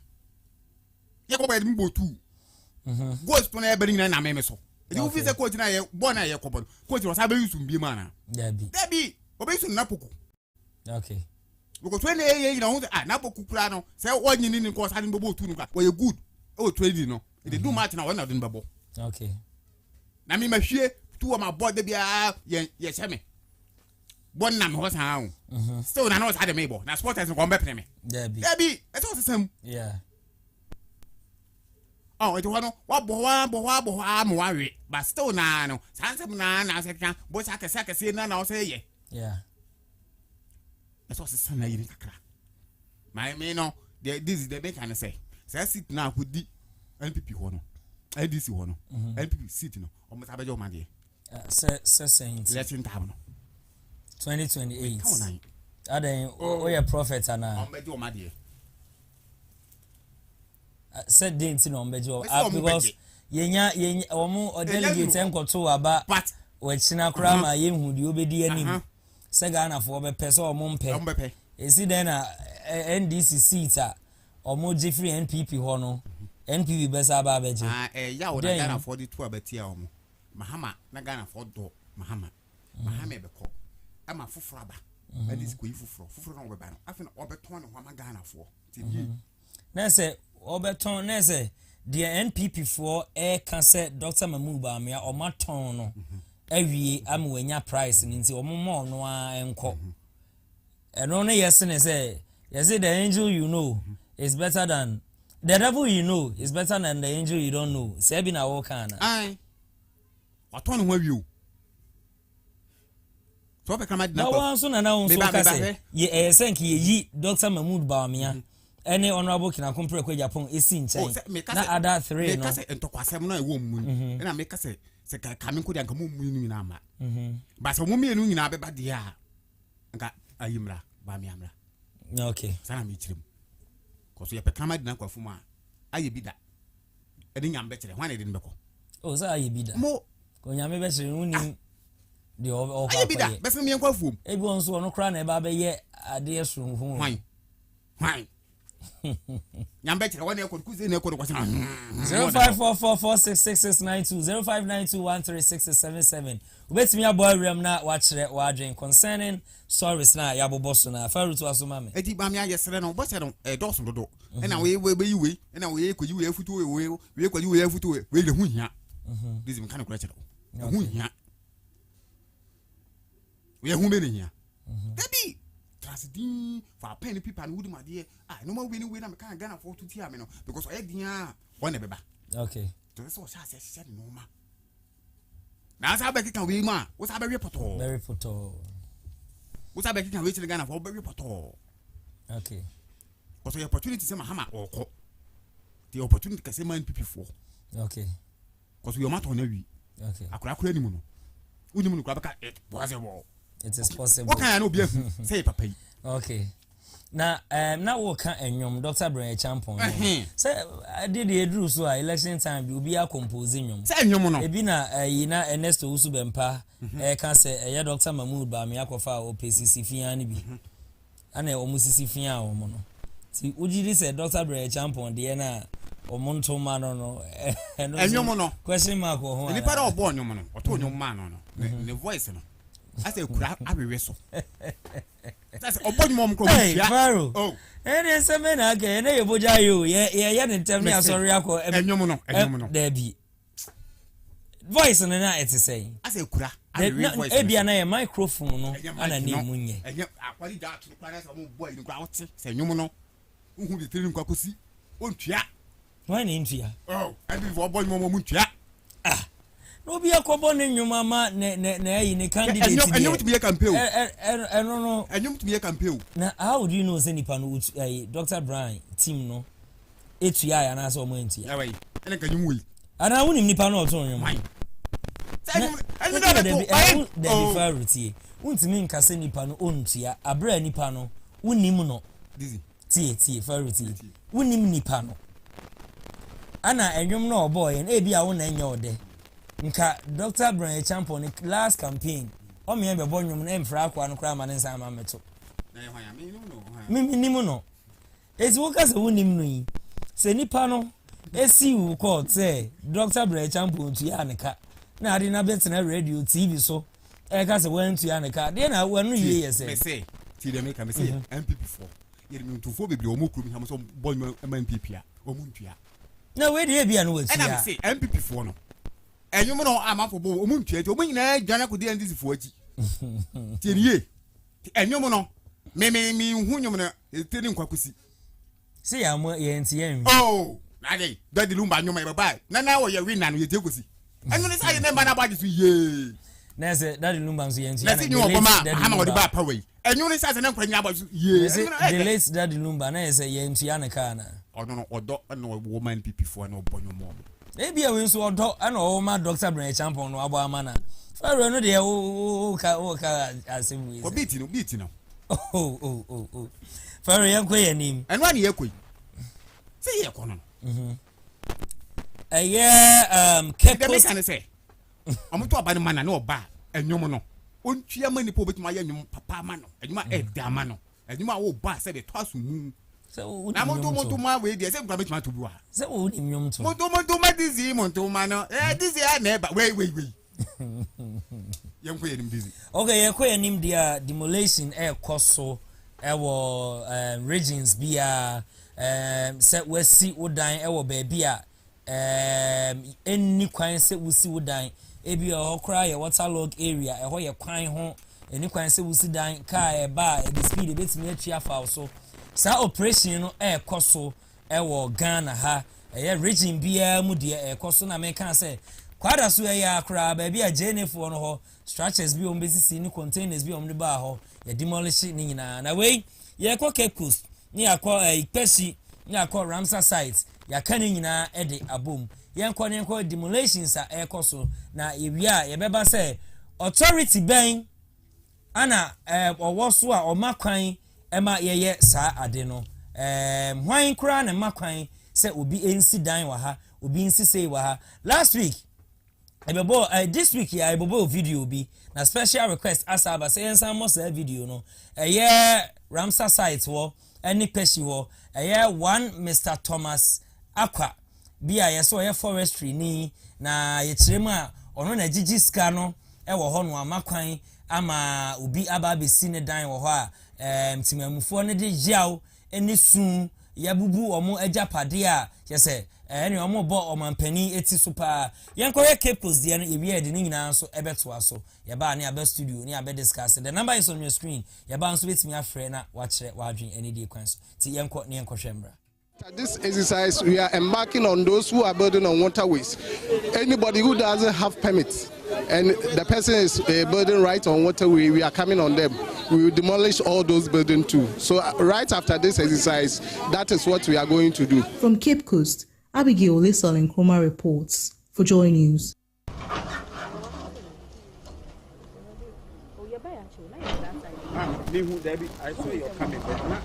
ye ko ba mbo tu goals to na e bari na me so e di ufise coach na ye bo na ye ko bo coach was abe yusum bi ma na dabi obe yusum na poku okay because when ye na hu na poku kura no se o nyini ni ko sa ni bo tu no kwa we good o trading no it do match na one of them babo okay na me mahwie two of my board bia ye cheme bon na me ho san awu still na no sa de me bo na sporters ko mbepre me dabi e so sesam yeah it wano wa bo mo wa we but still na no sansem na se kan bo sa kese na o se ye yeah e so sesam na yiri kakra me no this is the big can say sit na akudi NPP ho no IDC ho no NPP seat no o mo sabeje o ma de saint election time no 2028 aden o ye prophet ana o meje o ma de said didn't no mbeje because yenya omo delegate enkoto aba we china kra ma ye hu di obedi anim se Ghana fo be pese omo mpe esi den na NDC seat a omo Jeffrey NPP ho no NPP besa aba abeje ya o Ghana fo di tu abati a omo mahama na Ghana fo do mahama be ko ama fufuro aba NDC ko yi fufuro na obeba no afi na obeton ne ho ama Ghana fo ti na se obeton na se the NPP for can say Dr. Mahmood Bawumia o maton no awie amwanya price nti o mo no a enko eno ne yes ne say you say the angel you know is better than the devil you know is better than the angel you don't know say bi na wo kana ai waton ho awie o so be kama na wo so na wo so ka say ye senki yi Dr. Mahmood Bawumia any honorable kina compare kwa Japan esi nchen na other 3 no me kase entokwasem no e wo mu na me kase se ka kame ko de anka mu ni na ama ba se mu mienu nyina be ba de a anka ayimra ba mi amra okay sana mi chirem ko so ye pe kama de na kwafu ma aye bi da e de nyam be kire hwan e de be ko o sa aye bi da mo ko nyame be kire uni the all aye bi da best me nkwa fuom ebi won so no kra na eba be ye ade so hu hwan nyambe kire wona ekọ kuzi na ekọ kwase 0544466692 0592136677 ubetimi abo awrem na wa kire wa adwen concerning stories na ya boboso na faru to aso mame eti ba me ayesere no bo se no doso dodo na we yiwe na we ekoyi we afutu we ekoyi we afutu we le hu hia Dizzi mkan kura kire hu hia we hu me ne hia dabi trasidi for pen people and would my dear no more winning we na me kan Ghana for to tia me no because I dia one beba okay to so say no ma na sa ba kikan we ma wo sa ba reporto very photo wo sa ba kikan we Ghana for ba reporto okay because the opportunity say mahama oko the opportunity ka say man people for okay because we matter na wi okay akura ni mu no uni mu no kura ba it possible it is possible what can I no be say papa okay na wo kan enyom Dr. Brian Champon say did the edru so election time bi obi a compose enyom say enyom no ebi na yi na Ernesto Usubempa kan say eye Dr. Mahmood ba me akofa o PCC fia ni bi ana o musisi fia o mo no ti ujiri say Dr. Brian Champon de na o monto ma no enyom no question mark o ho ni para obo enyom no o to enyom ma no the voice no I say kura abewe so that's obo mom ko bia oh ene se me na ga ene yeboja yo ye ne ntem ni asori akọ enyom no there be voice na it say I say kura abewe voice e bia na ye microphone no ana ni munye akwari da to kwara sa mo boy ni kwa wote say enyom no uhu bi tiri nkwa kosi ontua why ni ntua oh I be for boy mom ntua no be akobo ne nyuma ma na yi ne candidate enyom to be a campaign no enyom to be a campaign na how do you know say nipa no Dr. Brian team no etua ya na so mo entia ya wai ene kanyum wi ana wonim nipa no oto nyuma enyom da be routine untimi nka se nipa no ontua abra nipa no wonim no Dizzi tie routine wonim nipa no ana enyom no boy na ebi a wo na enya ode nka Dr. Brian Champon last campaign o me be bonyum na emfra akwa no kra ma ne nsan ma meto na ye hwan mi nimu no ezi wo ka se wonim no yi se nipa no esi wo court say Dr. Brian Champon tu ya ne ka na ade na bet na radio TV so e ka se wan tu ya ne ka de na wanu ye ye se me say ti de me ka me say MPP4 yeri mi ntufo bebre o mo kuru mi ha so bonyum MPP a o mu ntua na we de bia no wati na me say MPP4 no enyum no amafo bo o mu ntua ti o nyina dwana ko de ndisi fo aji ti eniye enyum no me hu nyum no eteni nkwakosi se ya mo ye ntien oh ade daddy lumba nyum e baba na wo ye win na no ye tekosi enyum ne say ne mba na baji so ye na se daddy lumba nso ye ntien na se nyum obama ama wo de ba pa we enyum ne say ne nkwanya baji so ye the late daddy lumba na se ye ntien ka na no odo na woman PP4 na obonyo mo ebi e we nso odo na o ma Dr. Brian Champon no abo amana faro no de o ka asem ko beat no oh faro yan ko yanim eno ani yakoi se ye ko no kekos kan se amuto aba ne mana na oba enyum no ontua mani po betima ya enyum papa ma no enyuma e da ma no enyuma wo ba se de to asu mu na monto ma we de se gba betima to bua se wo ni nyum to monto ma Dizzi monto ma no Dizzi a na ba we yanko yenim Dizzi okay yanko yenim dia demolition koso wo regions bia se wasi wodan wo ba bia enni kwan se wusi wodan ebi okra ye waterlog area ho ye kwan ho enni kwan se wusi dan ka e ba e speed betimi atua fa so sa operation no koso wo Ghana ha region bia mu de koso na me kan se kwada so ya akra ba bia jenefo no ho structures bi ombesisi ni containers bi omde ba ho ye demolish ni nyina na we ye ko Kekos ni akọ Ipesi ni akọ Ramsar site ya kan nyina de abom ye nko demolitions a koso na ewia ye beba se authority ben ana owo so a omakwan ema ye sa ade no hwan kura na makwan se obi ensi dan wa ha obi ensi sei wa ha last week Ebobo this week ya ebobo video bi na special request asaba say ensan mo say video no Ramsar site wo any peshi wo one Mr. Thomas Akwa bia yeso forestry ni na ye kiremu a ono na gigi ska no wo ho no amakwan ama obi aba be si ne dan wo ho a timamufo ne de jiaw eni sun yabubu omo ajapade a yese any omo bo omampani eti super yenkoye capos de no ewie de nyina so ebeto so ye ba ne aba studio ne aba discuss the number is on your screen ye ba nso betimi afre na wa kire wa adwen any day kwan so ti yenko ne yenko hwemra. This exercise, we are embarking on those who are building on waterways. Anybody who doesn't have permits and the person is building right on waterway, we are coming on them. We will demolish all those buildings too. So right after this exercise, that is what we are going to do. From Cape Coast, Abigail Lissel in Chroma reports for Joy News. I saw you coming, but not.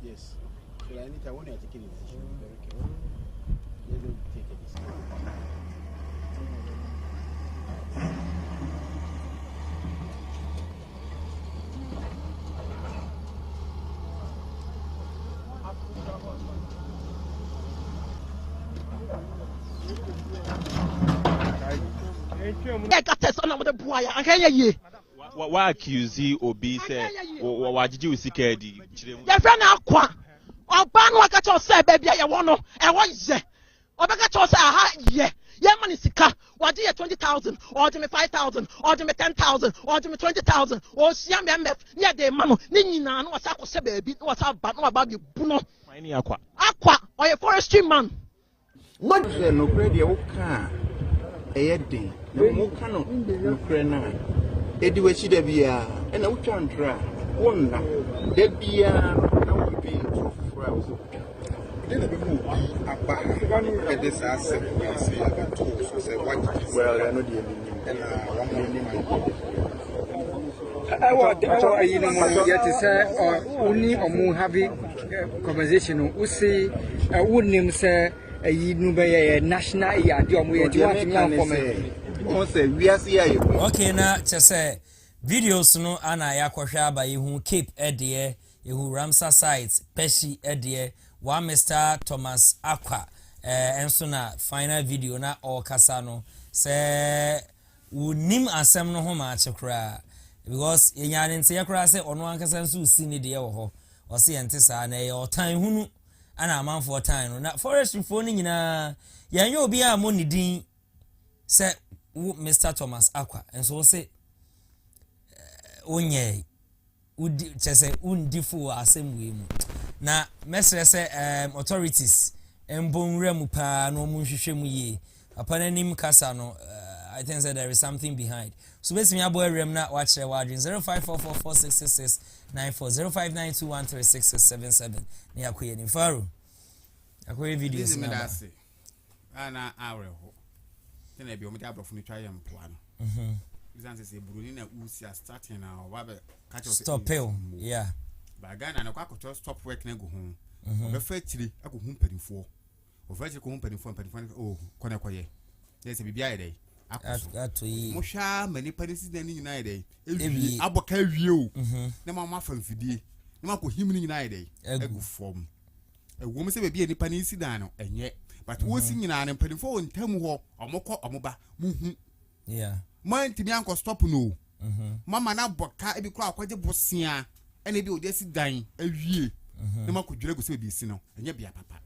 Yes. So I need to want to take a decision very carefully. Let them take a decision. Why accuse Obi say why did you see Kedi? Your friend Aqua or Ban Wakacho said, baby, I want to, I want ye. Or Bakacho say, aha, ye. Ye money sika, what do you 20,000, or to me 5,000, or to me 10,000, or to me 20,000, or Siam Mef, near the Mano, Nina, no Sako Sebe, what's up, but no about you, Buno. Aqua, or a forestry man. What is no credit? Okay, a day, no canoe, no credit. Edward Shidabia, and I will try and try. One, there be a didn't be moved about one this asset. I see about two, so say what? Well, I know the I want you know, yet to say, or only or more heavy conversation. We see a wood name say a national year. Do okay, now just say videos no ana yakwahwa ba yehu Cape Edie yehu Ramsar site Peshi Edie wa Mr. Thomas Akwa enso na final video na okasa no say unim asem no ho ma chekra because yenyane nte yakra say ono ankasa nso usi ni de wo ho o se ente sa na ye otan hunu ana amanfo otan no na forest fo ni nyina yenye obi a mo ni din say Mr. Thomas Akwa and so say onye udi chese undifu asem na mesre say authorities embonwura mu pa no mu hwehwe mu ye apananim kasa no I think that there is something behind so basically abo erem na wa kire wa adwen 0544466694 0592136677 na yakoye ni faro akoye videos na ana awreho tena bi omuti abrofo ni twa yam plano Example say Bruni na usi starting now wabe catch stop pill yeah ba Ghana na kwa ko stop work na go ho obe fa tiri ago hu mpanifo o fa tiri ko hu mpanifo oh kona koye dey say bibia dey ato yi mo hwa mani panisi na ni nyina dey ewi aboka wie o na mama fa mfidie na mako him ni nyina ide egu form ewo me se be nipa ni si dan no enye but wo si nyina ne mpanifo ntam ho omokọ omoba muhu yeah man timi anko stop no mama na boka ebi kura akwaje bosia ene bi odi si dan awie na mako dwere go se bi si no enye bia papa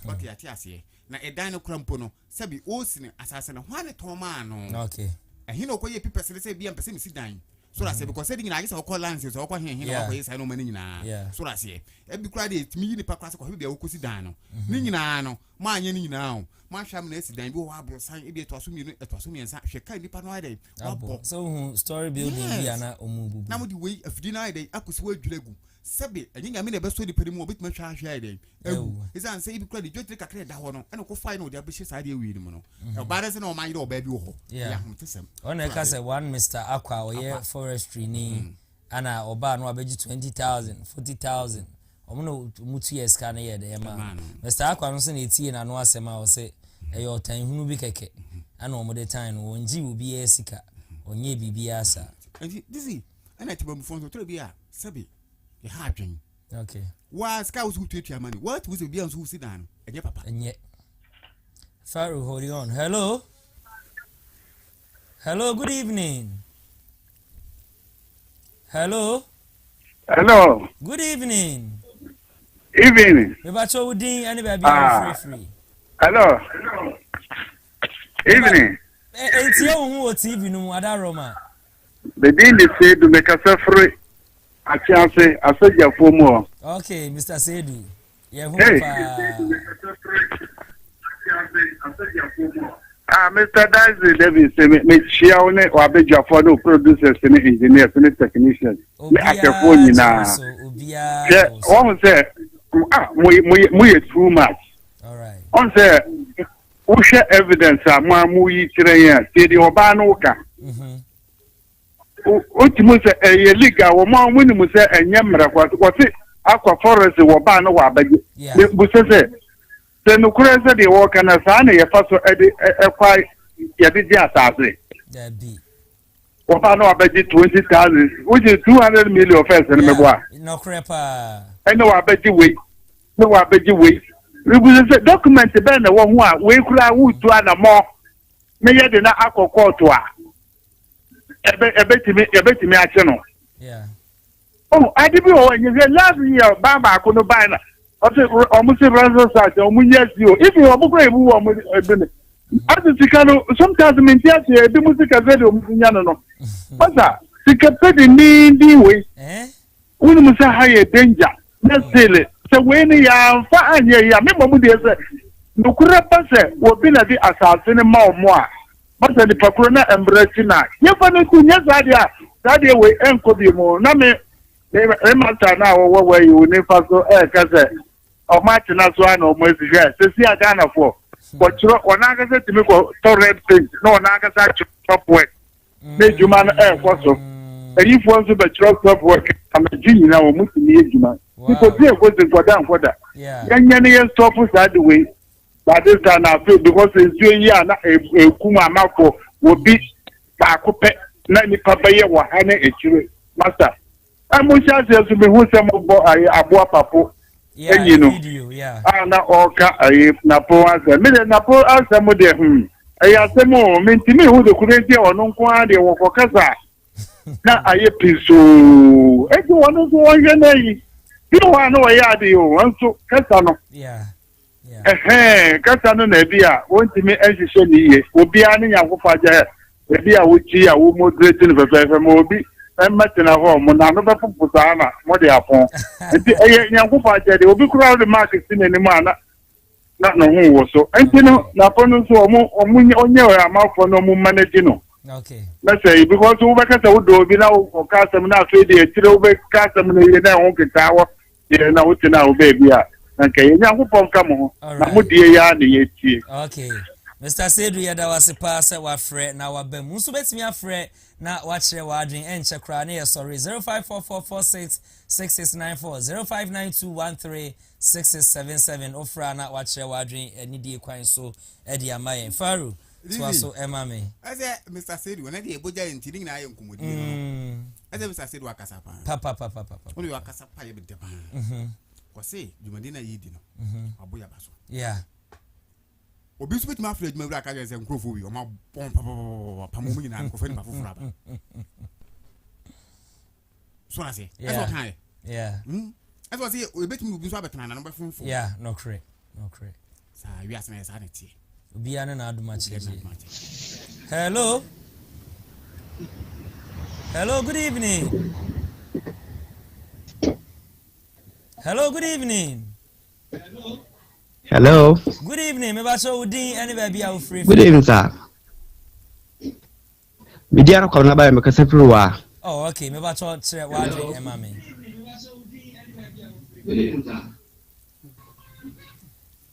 but ya ti ase na edan no kura mpo no sabi o si ne asase no hwane toma no okay ehina okoye pipese se bia mpese mi si dan so that say because say nyina agisa okọ lance so okọ hen na okoye sai no mani nyina so that say ebi kura de timi yi ni pa kura se ko bia okosi dan no ni nyina no ma anye ni nyina o ma hwam na esi dan bi wo abro san ebi etoaso mi etoaso mi ensa hwe kai nipa no ade abo so story building bi ana omubu na mo di we afidi na ade akosi wa dwelegu sebe enyinya me na be so di pedimu obetuma hwa hwa ade ewu izan say ebi kura de jotri kakra da ho no ene ko fine no de abehye sa ade ewi ni mo no e ba de se na o man yi de o ba bi wo ho ya humtesem ona ka say one Mr. Aqua oye forestry ni ana oba no abeji 20,000 40,000 omo mutu yes ka na ye de ma Mr. Aqua no se na etie na no asema o se eyo tan hunu bi keke ana omo de tan no onji obi esika onye bibia asa Dizzi ana tiba mu fonso to bi a sabi ye ha adwen okay wa ska was who to money what was be who sit down enye papa enye Faru hold on hello good evening hello good evening me ba cho udin ani ba bi free hello evening entie wo TV no ada Roma the deal is said to make us free a chance asaja fomo okay Mr. Sedu yeah who Mr. Dizzi Davis me chia one wa beja for no producers and engineers and technicians me akefo nyina one say we too much all right on say we share evidence mu yi kire yan say the oba no ka otimu se eye liga wo ma mu ni mu se enye mra kwa se akwa forest wo ba no wa baje bu se no kure se de wo kana sa na ye fa so kwa ye de asase wo ba no wa baje 20,000 which is 200 million first na meboa no crepa ene wa baje we bu se document be na wo hu a we kura wutu ana mo me ye de na akoko to a ebetimi ache no oh adibi o enye last year baba ko no buy na o se omusi branzo sa omunya si o if you obukro ebu o edene artificial sometimes mentia se ebi musika ze de omunya no pasa sikapedi ni ndi we unu musa haye danger na sele se we ni ya fa anye ya me mamu de se nukura pase obi na di asase ni ma omo a basa di pakuro na embrace na yefa no kunya sadia we enko bi mo na me mata na wo you ni fa so ka se o match na so ana o mo ezihwe se si aga na fo ko chiro ona ga se timi ko to red paint no na ga sa chop work na juma na ko so eyi fo so be chiro chop work am jinyi na o muti ni ejuma ko ti e ko se koda yanya ni ye stop side way but this time I feel because it's doing here na kuma mako will be ba kope na ni papa ye wa ha na echire master amu sha se so be hu se mo bo abo papo enyi no na oka na po ase me na po ase mo de ase mo me ntimi hu de kurenti ono nko ade wo kokasa na aye piso eji wono so wonye na yi you wa no ya de o nso kasa no kasa no na bia wontimi ehihye ni ye obi ani yankofa ja bia wuchi ya wo moderate no fefe mo obi emmatena ho mo na no befufu sana mo de afon enti yankofa ja de obi kura de mark sineni ma na no hu wo so enti no na pono so onye o amafo no mo manage no okay let's say because wo bekasa wo do obi na wo kasam na afi de etire wo bekasam na ye na ho kitawo ye na wo tina wo baby a okay nyankopon ka mo na modie ya na ye tie okay Mr. Sedu yada wasipa se wa frɛ na wa bam nso betimi afrɛ na wa kyerɛ wa adwen enche kra na ye sorry 0544466694 0592136677 ofra na wa kyerɛ wa adwen anidie kwan so e di amaye faru so emame ase Mr. Sedu na de eboja ntini na aye nkomodi no Eze bisa se do akasa pa. Only akasa pa ye be de pa. Ko se jumadi na yidi no. Aboya baso. Yeah. Obi so betima afre adwuma wura ka je se nkrofo wi o ma pom pa mo nyina nkrofo ni ba foforo aba. So na say. That's what time. Yeah. That's what say we betimi obi so abetana na no be fonfo. Yeah, no correct. Sa wi asena sa na tie. Obi ana na aduma chije. Hello. Hello, good evening. Hello, good evening. Hello. Good evening. Me ba so udin any baby I free. Good evening, sir. Me dia ko na ba me kasa friwa. Oh, okay. Me ba so tire wa drink e ma me. Good evening, sir.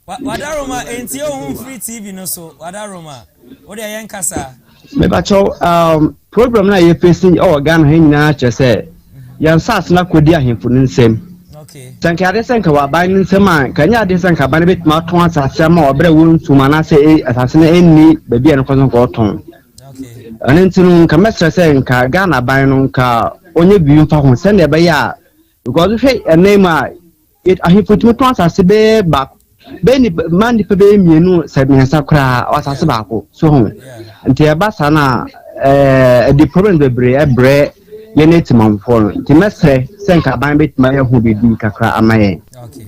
Wadaroma enti o free TV no so. Wadaroma. What dey yen kasa? Me ba cho program na ye facing Ghana he nyina che se. Yan sas na kodi ahemfo nsem. Okay. Sanka ade sanka wa ban nsem an kanya ade sanka ban bet ma ton asase ma obere won tuma na se asase na enni ba bia no ko ton. Okay. Anentinu nka mesra se nka Ghana ban no nka onye bi mfa ho se na be ya because hey enema it ahemfo tuma ton asase be ba be ni man di pe be mienu se miensa kra asase ba ko so ho. Nti eba sana the problem be bre ye net man for nti mesre senka ban bit ma hu be di kakra amaye. Okay.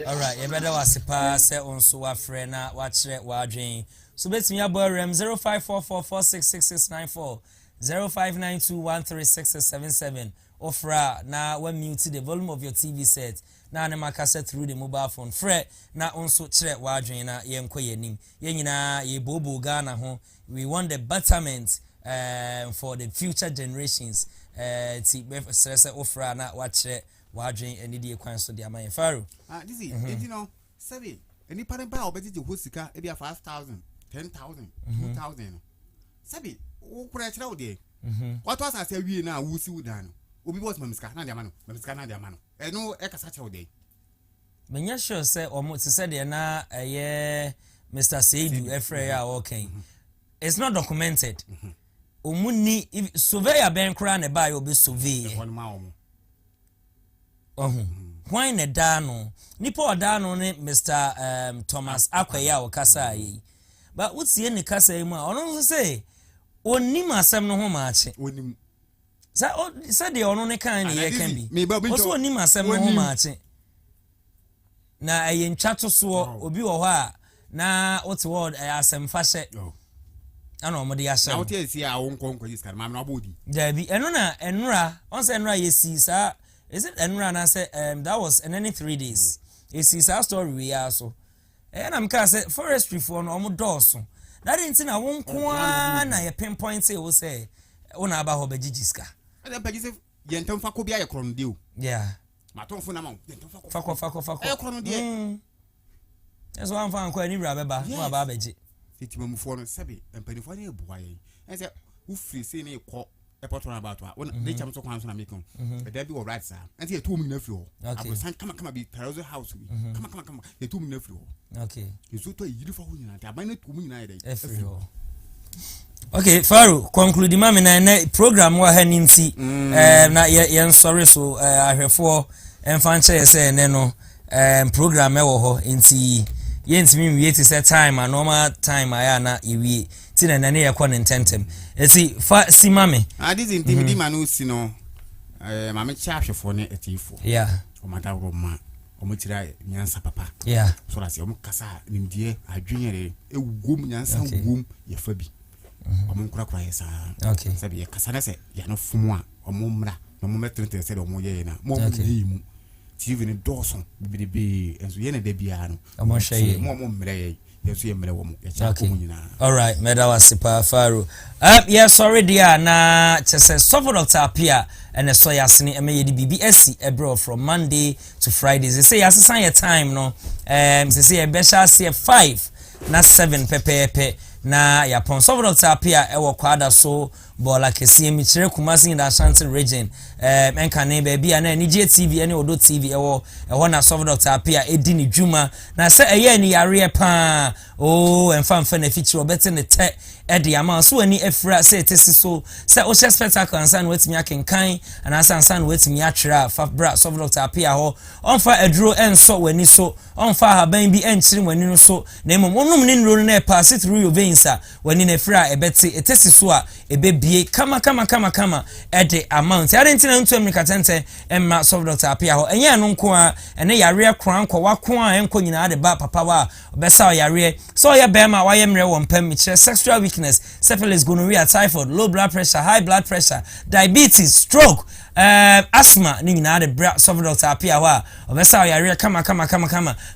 All right, you better was se onso wa frɛ na wa kyerɛ wa adwen. So betimi abo rem 0544466694 0592136677 ofra na wa mute the volume of your TV set. Na ne makasa through the mobile phone frɛ na onso kyerɛ wa adwen na ye nkɔ yenim. Ye nyina ye bobo Ghana ho. We want the betterment for the future generations. Ti be stress ofra na wa kyerɛ wa adwen ani die kwan so de amaye Faro. Dizzi, you know, sabi any parent ba obeti je hosika e bia 5,000, 10,000, 2,000. Sabi o kura kyerɛ wo de. What was I say we na wo si wo dan no. Obi boss mamiska na de amano, mamiska na de amano. No e kasa kyerɛ wo de. Menya sure say omo ti say de na Mr. Seidu Efre ya okay. It's not documented. Omuni surveyor ben kra na ba obi survey. Why ne da no nipa oda no ne Mr. Thomas Akwaya o kasa yi. But what's the ne kasa yi ma ono say onim asem no ho ma ache. Onim. Say de ono ne kan ne ye kan bi. Oso onim asem no ho ma ache. Na aye ntwato so obi wo ho a na what word asem fa hye. Ano mo de asem. Na what esi a won kon kwadi skar ma na obodi. Dabi eno na enura, on say enura yesi sa. Is it enura na say that was in any 3 days. Yesi sa story we are so. And I'm can say forestry for no omo dooso. That ain't na won ko na ye pinpoint say wo say una aba ho bejijiska. Ada pagise yentam fa ko bia ye kron de o. Yeah. Matonfo na ma yentam Fako. E kron de. That's one fan ko ani wura beba, no aba beji. Titimamufo no sabi empanifo na ebuwa ye. Ense wo free say na ekọ airport about one they cham so kwan so na make on. But there be all right sir. Ense e 2 minutes na free ho. Abosan kama be Terrace house we. Kama e 2 minutes na free ho. Okay. Yeso to yiri fa ho nyina. Ta ban na 2 nyina ye dey. Free ho. Okay, Faro, conclude mami na program wa ha ninti na ye sorry so ahwefo emfanche say ne no program e wo ho nti ye ntimi wie ti set time a normal time aya na iwie ti na ne ye kɔ intentem eti fa si mami Dizzi ntimi ma no si no mami cha ahwefo ne etifo yeah o mata roma o mo tira nyansa papa yeah so la se o mo kasa nimdie adwenere ewugom nyansa wugom ye fa bi omo kura yesa okay sabi ye kasa na se ya no fumu a omo mra no mo metrete se de omo ye na mo yi mu TV ni Dawson Biribi enso ye na da bia no omo hye mo mra ye yeso ye mra wo mo ye cha ko mu nyina all right meda wasipa Faro yeah sorry dear na chese Sofo Dr. Apia and so yasini emeye di BBSC ebro from Monday to Fridays they say yasesan your time no they say e be sha 5 na 7 pepepe na yapon Sofo Dr. Apia ewo kwada so bola kese mi kire Kumasi in the Ashanti region enka ne ba bia na Nigeria TV ene Odo TV ewo na Soft Doctor Apia edi ni dwuma na se eye ni yare pa oh emfa na feature obete ne te edi ama so ani efra se etesi so se o she spectacle ansan wetimi akenkan anasa ansan wetimi atwera fa bra Soft Doctor Apia ho onfa eduro enso wani so onfa haban bi enchiri wani no so na emom onum ne nro na pass through your veins wani na efra ebete etesi so a ebebie kama edi amount ya rentina ntu emika tente emma Soft Doctor Apia ho enye no nko a ene yare kran kwa wako a enko nyina de ba papa wa obesa yare so ya bema wa yemre wo mpam kire sexual weakness, syphilis, gonorrhea, typhoid, low blood pressure, high blood pressure, diabetes, stroke, asthma ni nyina de bra Soft Doctor Apia wa obesa yare kama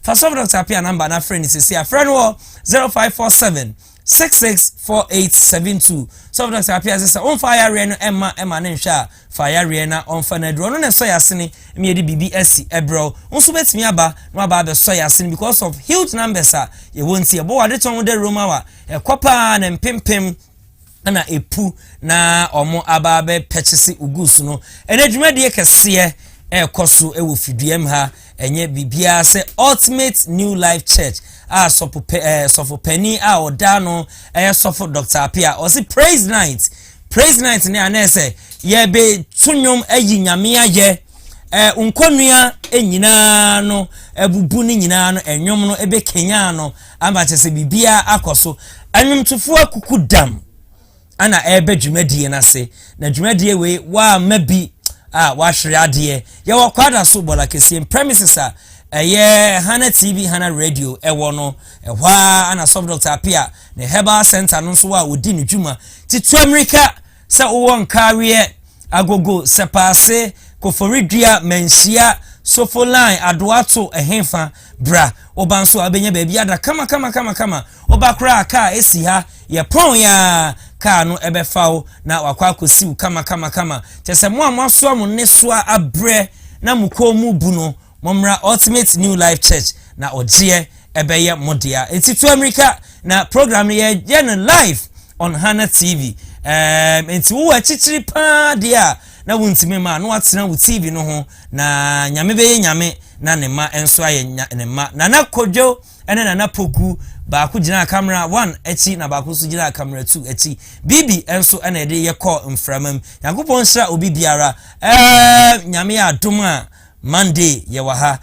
fa Soft Doctor Apia number na friend is here friend wo 0547 664872 Soft Doctor Apia say on fire re no emma ne hwa fire re na on fa na dro no ne so yasene me de BBS ebro nso betimi aba no aba be so yasene because of huge numbers ye won't e bo wade ton de Roma wa ekopa na mpempem na epu na omo aba be purchase ugusu no ene dwumade kese ekoso ewo fiduem ha enye bibia se Ultimate New Life Church sofo penny oda no sofo Dr. Apia o si praise night ne anese ye be tunyom ayi nyame aye unkonua enyina no ebubu ni nyina no enwom no ebe kenya no amba chese bibia akoso anwumtufo akuku dam ana ebe dwumadie na se na dwumadie we wa mabi wa hwere ade ye wakwada so bola kese premises Hana TV, Hana Radio, no, ana Soft Doctor Apia, the Herbal Center, no so wa odi ni dwuma. Ti America, sa won carrier, agogo, sepase, koforidua, mensia, sofoline, adwato, ehemfa, bra, obanso abenya baby ada kama. Obakra ka esi ha, ye pon ya, ka no ebefa na wakwa akosiu kama. Tese mo amoso mo ne so abre na mukomu buno. Momra Ultimate New Life Church na ogie ebeye modia enti America na program ye live on Hana TV enti wo achichiri pa dia na wuntime ma no atena wo TV no ho na nyame beye nyame na ne ma enso aye ne ma na kodwo ene na poku ba ku gina camera 1 echi na ba ku su gina camera 2 echi bibi enso ene de ye call mframam yakopon sra obi biara nyame adom a Monday yewaha